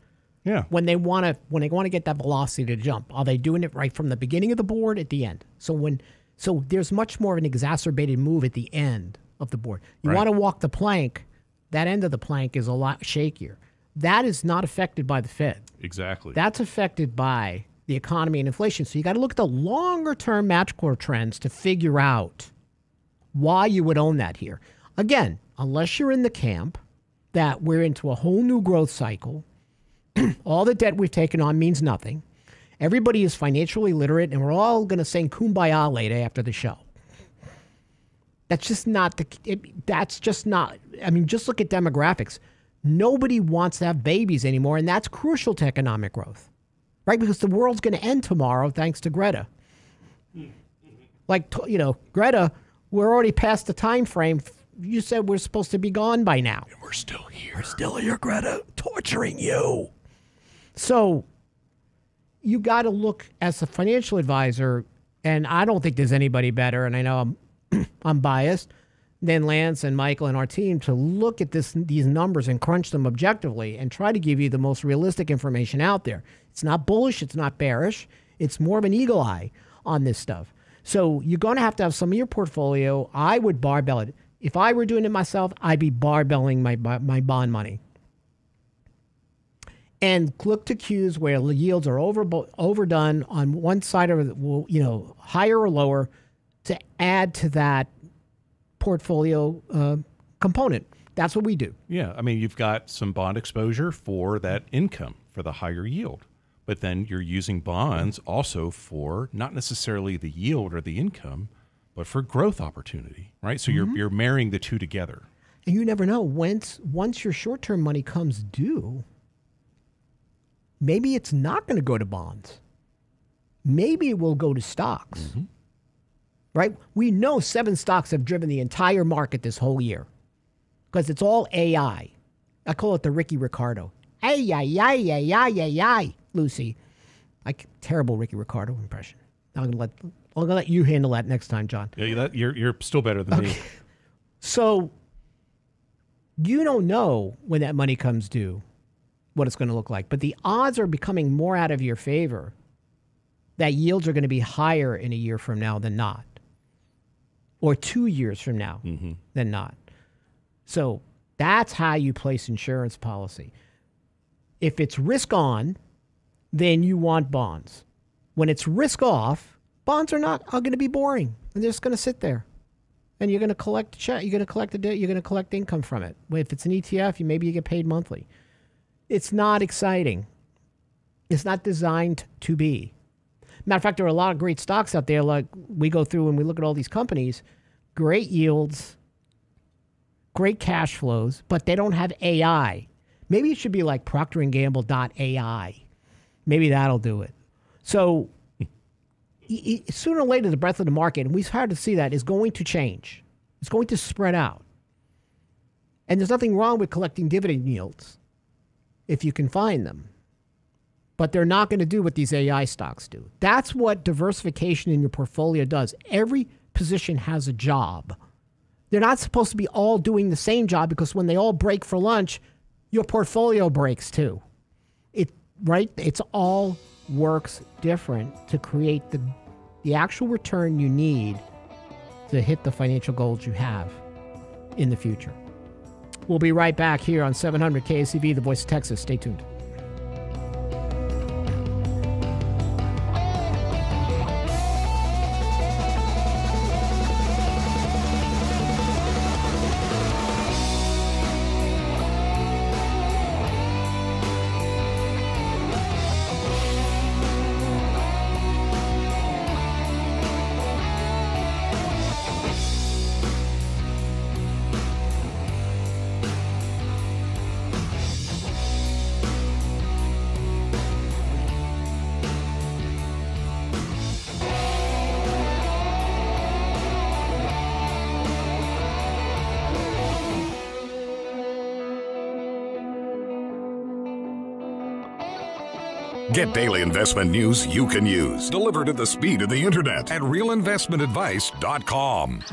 Yeah. When they want to get that velocity to jump, are they doing it right from the beginning of the board at the end? So there's much more of an exacerbated move at the end of the board. You want to walk the plank, that end of the plank is a lot shakier. That is not affected by the Fed. Exactly. That's affected by the economy and inflation. So you got to look at the longer term macro trends to figure out why you would own that here. Again, unless you're in the camp that we're into a whole new growth cycle, all the debt we've taken on means nothing. Everybody is financially literate, and we're all going to sing Kumbaya later after the show. That's just not I mean, just look at demographics. Nobody wants to have babies anymore, and that's crucial to economic growth, right? Because the world's going to end tomorrow thanks to Greta. Greta, we're already past the time frame. You said we're supposed to be gone by now. And we're still here. We're still here, Greta, torturing you. So you got to look as a financial advisor, and I don't think there's anybody better, and I know I'm biased, than Lance and Michael and our team to look at these numbers and crunch them objectively and try to give you the most realistic information out there. It's not bullish. It's not bearish. It's more of an eagle eye on this stuff. So you're going to have some of your portfolio. I would barbell it. If I were doing it myself, I'd be barbelling my bond money. And look to cues where the yields are overdone on one side or higher or lower to add to that portfolio component. That's what we do. Yeah, I mean, you've got some bond exposure for that income, for the higher yield. But then you're using bonds also for not necessarily the yield or the income, but for growth opportunity, right? So you're marrying the two together. And you never know. Once your short-term money comes due, maybe it's not going to go to bonds. Maybe it will go to stocks. Right? We know 7 stocks have driven the entire market this whole year because it's all AI. I call it the Ricky Ricardo. Ay, Lucy. Terrible Ricky Ricardo impression. I'm gonna let you handle that next time, John. Yeah, you're still better than me. So you don't know when that money comes due what it's going to look like, but the odds are becoming more out of your favor that yields are going to be higher in a year from now than not, or 2 years from now than not. So that's how you place insurance policy. If it's risk on, then you want bonds. When it's risk off, bonds are going to be boring, and they're just going to sit there, and you're going to collect you're going to collect income from it. If it's an ETF, maybe you get paid monthly. It's not exciting. It's not designed to be. Matter of fact, there are a lot of great stocks out there. Like we go through and we look at all these companies, great yields, great cash flows, but they don't have AI. Maybe it should be like ProcterandGamble.ai. Maybe that'll do it. So sooner or later, the breadth of the market, and we've started to see that, is going to change. It's going to spread out. And there's nothing wrong with collecting dividend yields if you can find them. But they're not going to do what these AI stocks do. That's what diversification in your portfolio does. Every position has a job. They're not supposed to be all doing the same job, because when they all break for lunch, your portfolio breaks too. It's all works different to create the actual return you need to hit the financial goals you have in the future. We'll be right back here on 700 KACV, the voice of Texas. Stay tuned. Get daily investment news you can use, delivered at the speed of the internet at realinvestmentadvice.com.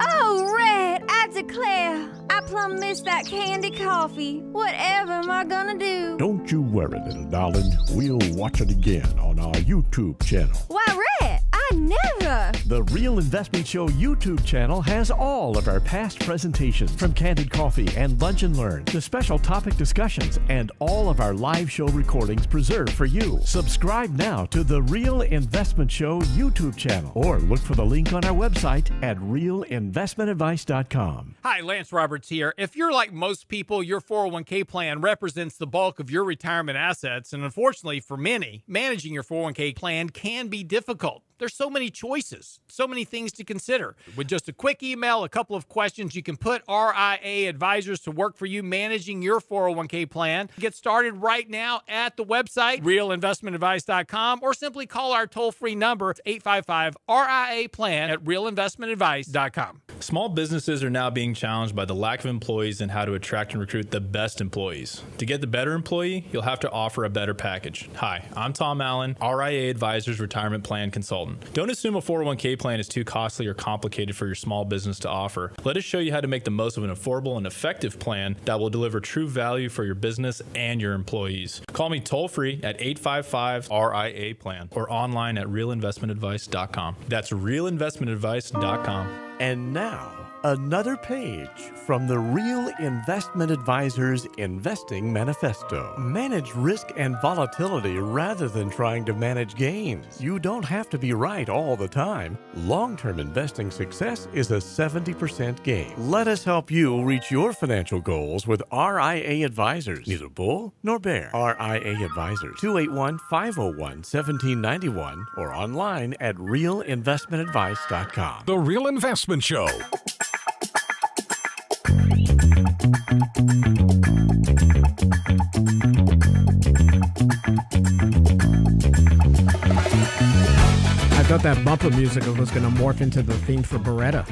Oh, Red, I declare, I plumb missed that candy coffee. Whatever am I gonna do? Don't you worry, little darling. We'll watch it again on our YouTube channel. Why, Red, I never. The Real Investment Show YouTube channel has all of our past presentations, from Candid Coffee and Lunch and Learn to special topic discussions, and all of our live show recordings preserved for you. Subscribe now to the Real Investment Show YouTube channel, or look for the link on our website at realinvestmentadvice.com. Hi, Lance Roberts here. If you're like most people, your 401k plan represents the bulk of your retirement assets, and unfortunately for many, managing your 401k plan can be difficult. There's so many choices, so many things to consider. With just a quick email, a couple of questions, you can put RIA advisors to work for you managing your 401k plan. Get started right now at the website, realinvestmentadvice.com, or simply call our toll-free number, 855-RIA-PLAN at realinvestmentadvice.com. Small businesses are now being challenged by the lack of employees and how to attract and recruit the best employees. To get the better employee, you'll have to offer a better package. Hi, I'm Tom Allen, RIA Advisors Retirement Plan Consultant. Don't assume a 401k plan is too costly or complicated for your small business to offer. Let us show you how to make the most of an affordable and effective plan that will deliver true value for your business and your employees. Call me toll-free at 855-RIA-PLAN or online at realinvestmentadvice.com. That's realinvestmentadvice.com. And now, another page from the Real Investment Advisors Investing Manifesto. Manage risk and volatility rather than trying to manage gains. You don't have to be right all the time. Long-term investing success is a 70% gain. Let us help you reach your financial goals with RIA Advisors. Neither bull nor bear. RIA Advisors, 281-501-1791 or online at realinvestmentadvice.com. The Real Investment Show. I thought that bumper music was going to morph into the theme for Beretta.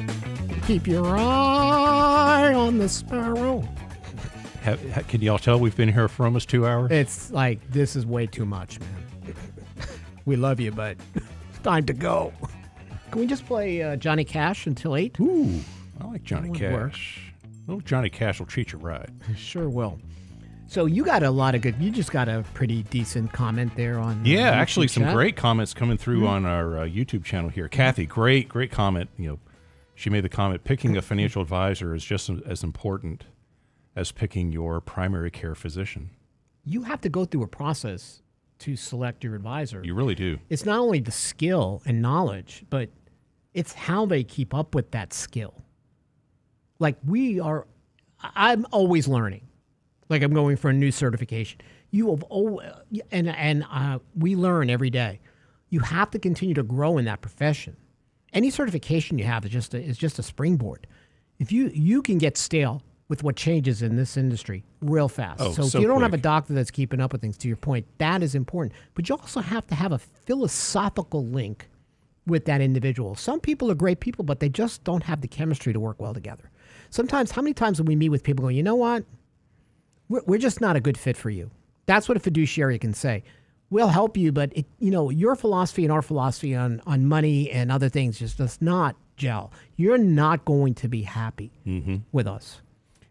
Keep your eye on the sparrow. Can y'all tell we've been here for almost 2 hours? It's like, this is way too much, man. We love you, but it's time to go. Can we just play Johnny Cash until 8? Ooh, I like Johnny That would Cash. work. Little Johnny Cash will treat you right. Sure will. So you got a lot of good, you just got a pretty decent comment there on Yeah, YouTube actually some chat. great comments coming through on our YouTube channel here. Kathy, great comment. You know, she made the comment, picking a financial advisor is just as important as picking your primary care physician. You have to go through a process to select your advisor. You really do. It's not only the skill and knowledge, but it's how they keep up with that skill. Like I'm always learning. Like I'm going for a new certification. You have we learn every day. You have to continue to grow in that profession. Any certification you have is just a springboard. If you can get stale with what changes in this industry real fast. Oh, so if you don't have a doctor that's keeping up with things, to your point, that is important. But you also have to have a philosophical link with that individual. Some people are great people, but they just don't have the chemistry to work well together. Sometimes, how many times do we meet with people going, you know what? We're just not a good fit for you. That's what a fiduciary can say. We'll help you, but your philosophy and our philosophy on money and other things just does not gel. You're not going to be happy with us.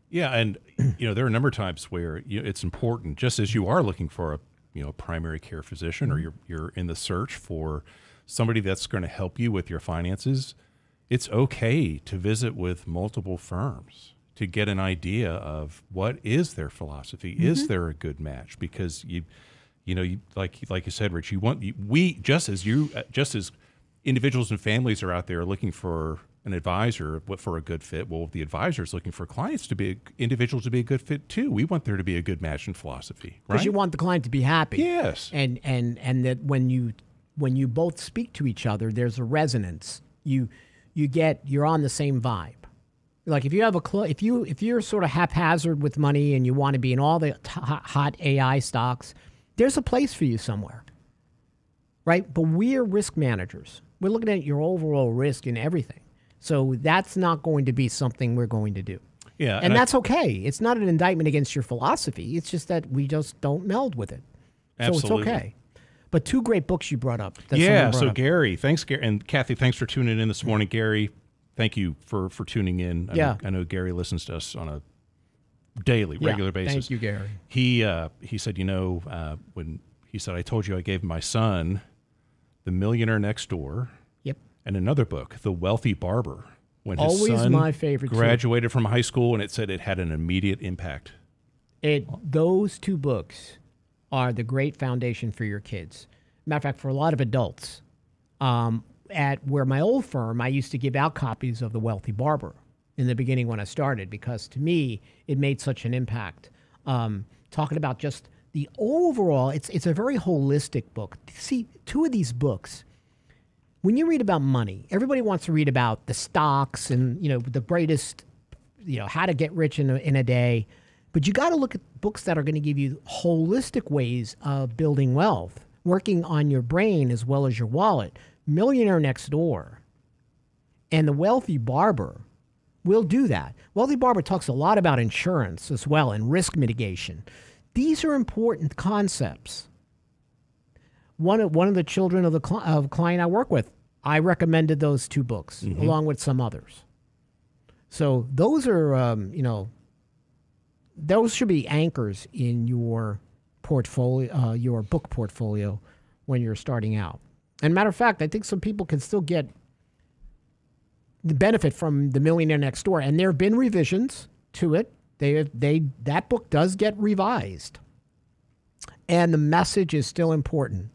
Yeah, and there are a number of times where it's important, just as you are looking for a primary care physician, or you're in the search for somebody that's going to help you with your finances. It's okay to visit with multiple firms to get an idea of what is their philosophy. Is there a good match? Because you like you said, Rich, just as individuals and families are out there looking for an advisor for a good fit. Well, the advisor is looking for clients individuals to be a good fit too. We want there to be a good match in philosophy, right? Because you want the client to be happy. Yes. And that when you both speak to each other, there's a resonance. You're on the same vibe. Like if you have if you're sort of haphazard with money and you want to be in all the hot AI stocks, there's a place for you somewhere, right? But we're risk managers. We're looking at your overall risk in everything. So that's not going to be something we're going to do. Yeah, and that's okay. It's not an indictment against your philosophy. It's just that we just don't meld with it. Absolutely. So it's okay. But two great books you brought up. that Yeah, someone brought so up. Gary, thanks, Gary. And Kathy, thanks for tuning in this morning. Gary, thank you for tuning in. I know Gary listens to us on a daily, regular basis. Thank you, Gary. He said, when he said, I told you I gave my son The Millionaire Next Door. Yep. And another book, The Wealthy Barber. When his Always son my favorite too. graduated from high school, and it said it had an immediate impact. Those two books are the great foundation for your kids. Matter of fact, for a lot of adults, at where my old firm, I used to give out copies of The Wealthy Barber in the beginning when I started, because to me, it made such an impact. Talking about just the overall, it's a very holistic book. See, two of these books, when you read about money, everybody wants to read about the stocks and, the greatest, how to get rich in a day. But you got to look at books that are going to give you holistic ways of building wealth, working on your brain as well as your wallet. Millionaire Next Door and The Wealthy Barber will do that. Wealthy Barber talks a lot about insurance as well and risk mitigation. These are important concepts. One of the children of the client I work with, I recommended those two books along with some others. So those are, those should be anchors in your portfolio, your book portfolio when you're starting out. And matter of fact, I think some people can still get the benefit from The Millionaire Next Door, and there have been revisions to it. That book does get revised, and the message is still important.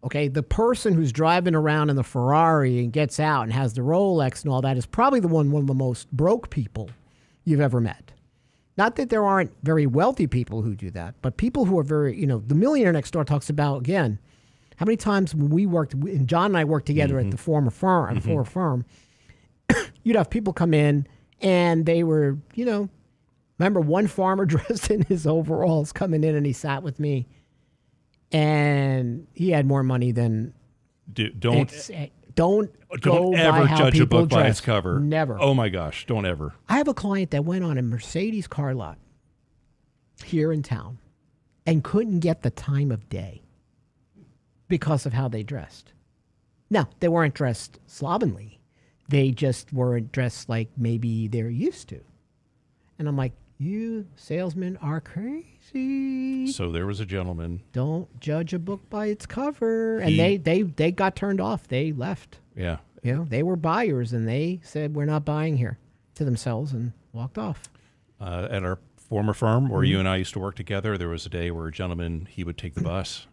Okay, the person who's driving around in the Ferrari and gets out and has the Rolex and all that is probably one of the most broke people you've ever met. Not that there aren't very wealthy people who do that, but people who are very, The Millionaire Next Door talks about, again, how many times when we worked, and John and I worked together at the former firm, you'd have people come in and they were, remember one farmer dressed in his overalls coming in and he sat with me and he had more money than... Don't ever judge a book by its cover. Never. Oh my gosh, don't ever. I have a client that went on a Mercedes car lot here in town and couldn't get the time of day because of how they dressed. Now, they weren't dressed slovenly. They just weren't dressed like maybe they're used to. And I'm like, you salesmen are crazy. So there was a gentleman. Don't judge a book by its cover. And they got turned off. They left. Yeah. They were buyers and they said, we're not buying here, to themselves, and walked off. At our former firm where you and I used to work together, there was a day where a gentleman, he would take the bus.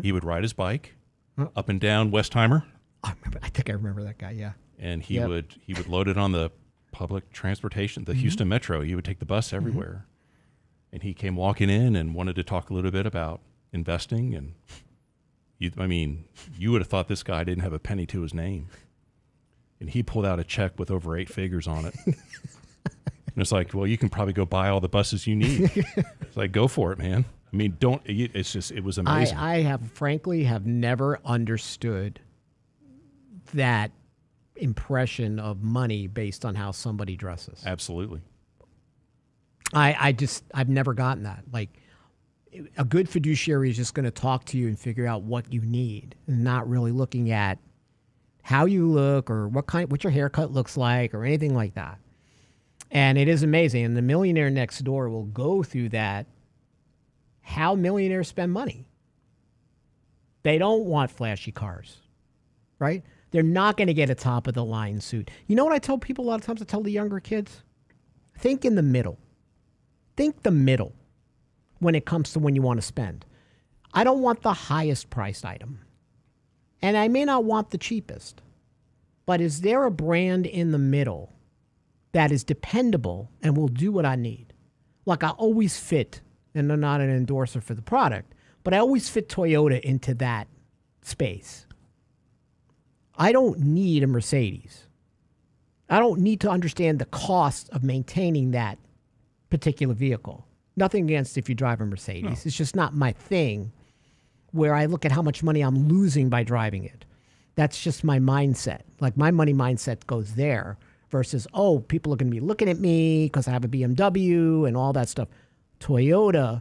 He would ride his bike up and down Westheimer. I think I remember that guy, yeah. And he would load it on the public transportation, the Houston Metro. He would take the bus everywhere. And he came walking in and wanted to talk a little bit about investing. And you would have thought this guy didn't have a penny to his name. And he pulled out a check with over 8 figures on it. And it's like, well, you can probably go buy all the buses you need. It's like, go for it, man. It was amazing. I have never understood that impression of money based on how somebody dresses. Absolutely. I've never gotten that. Like, a good fiduciary is just going to talk to you and figure out what you need, and not really looking at how you look or what your haircut looks like or anything like that. And it is amazing. And The Millionaire Next Door will go through that, how millionaires spend money. They don't want flashy cars, right? They're not going to get a top-of-the-line suit. You know what I tell people a lot of times? I tell the younger kids? Think in the middle. Think the middle when it comes to when you want to spend. I don't want the highest priced item. And I may not want the cheapest. But is there a brand in the middle that is dependable and will do what I need? Like, I always fit, and I'm not an endorser for the product, but I always fit Toyota into that space. I don't need a Mercedes. I don't need to understand the cost of maintaining that particular vehicle. Nothing against if you drive a Mercedes. No. It's just not my thing, where I look at how much money I'm losing by driving it. That's just my mindset. Like, my money mindset goes there versus, oh, people are going to be looking at me because I have a BMW and all that stuff. Toyota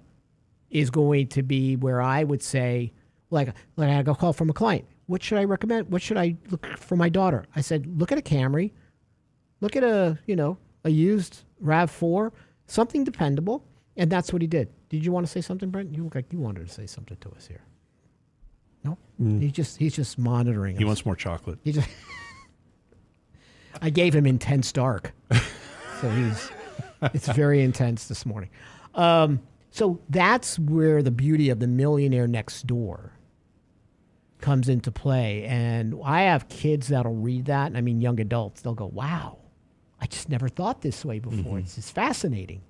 is going to be where I would say, Like I had a call from a client. What should I recommend? What should I look for my daughter? I said, look at a Camry. Look at a used RAV4, something dependable. And that's what he did. Did you want to say something, Brent? You look like you wanted to say something to us here. No? He's just monitoring us. He wants more chocolate. I gave him intense dark. So it's very intense this morning. So that's where the beauty of the Millionaire Next Door comes into play. And I have kids that'll read that. And I mean, young adults, they'll go, wow, I just never thought this way before. It's fascinating.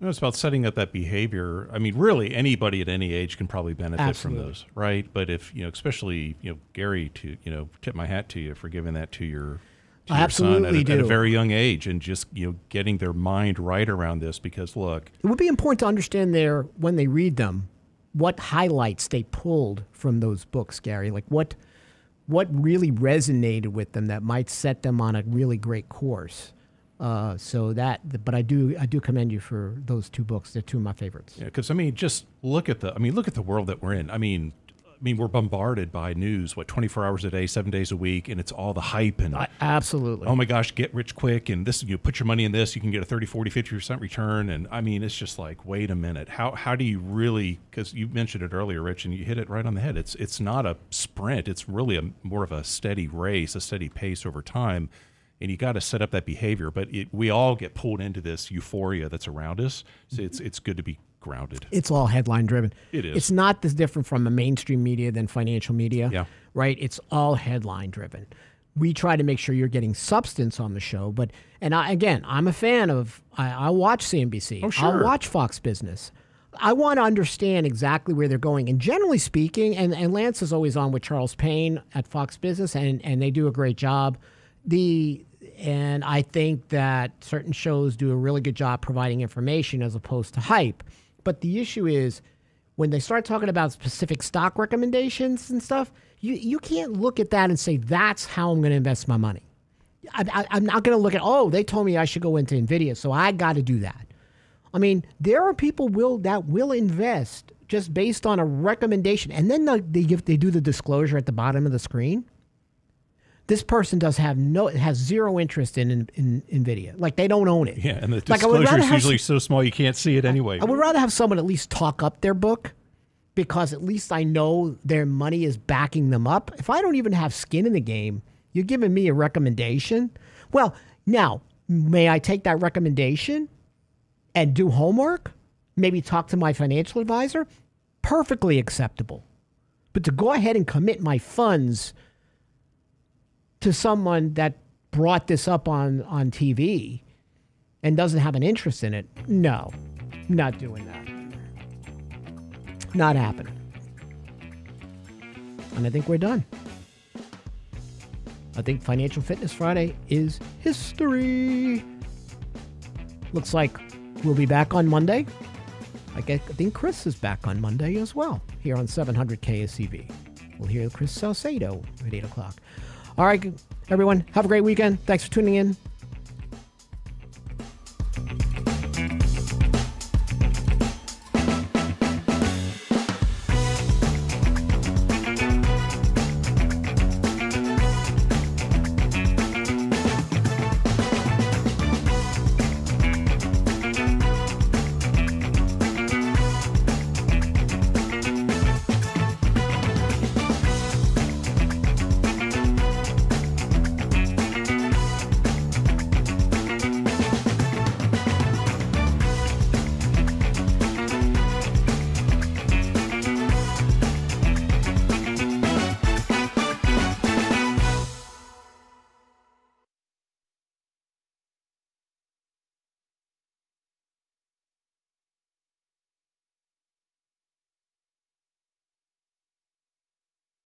It's about setting up that behavior. I mean, really, anybody at any age can probably benefit from those, right? But if, especially, Gary, to, tip my hat to you for giving that to your son at a very young age, and just, getting their mind right around this, because look, it would be important to understand when they read them, what highlights they pulled from those books, Gary, like what really resonated with them that might set them on a really great course. But I do commend you for those two books. They're two of my favorites. Yeah, because just look at the world that we're in. I mean, we're bombarded by news, 24 hours a day, 7 days a week, and it's all the hype and absolutely. Oh my gosh, get rich quick, and this, you put your money in this, you can get a 30, 40, 50% return, and it's just like, wait a minute, how do you really? Because you mentioned it earlier, Rich, and you hit it right on the head. It's not a sprint. It's really more of a steady race, a steady pace over time. And you got to set up that behavior, but we all get pulled into this euphoria that's around us. So it's good to be grounded. It's all headline driven. It is. It's not this different from a mainstream media than financial media. Yeah. Right. It's all headline driven. We try to make sure you're getting substance on the show, I'm a fan of. I watch CNBC. Oh, sure. I'll watch Fox Business. I want to understand exactly where they're going. And generally speaking, and Lance is always on with Charles Payne at Fox Business, and they do a great job. And I think that certain shows do a really good job providing information as opposed to hype. But the issue is when they start talking about specific stock recommendations and stuff, you can't look at that and say, that's how I'm going to invest my money. I'm not going to look at, they told me I should go into NVIDIA, so I got to do that. I mean, there are people that will invest just based on a recommendation. And then they do the disclosure at the bottom of the screen. This person has zero interest in NVIDIA. Like, they don't own it. Yeah, and the disclosure is usually so small you can't see it anyway. I would rather have someone at least talk up their book, because at least I know their money is backing them up. If I don't even have skin in the game, you're giving me a recommendation. Well, now, may I take that recommendation and do homework? Maybe talk to my financial advisor? Perfectly acceptable. But to go ahead and commit my funds to someone that brought this up on TV and doesn't have an interest in it, no, not doing that. Not happening. And I think we're done. I think Financial Fitness Friday is history. Looks like we'll be back on Monday. I think Chris is back on Monday as well, here on 700 KSCV. We'll hear Chris Salcedo at 8 o'clock. All right, everyone, have a great weekend. Thanks for tuning in.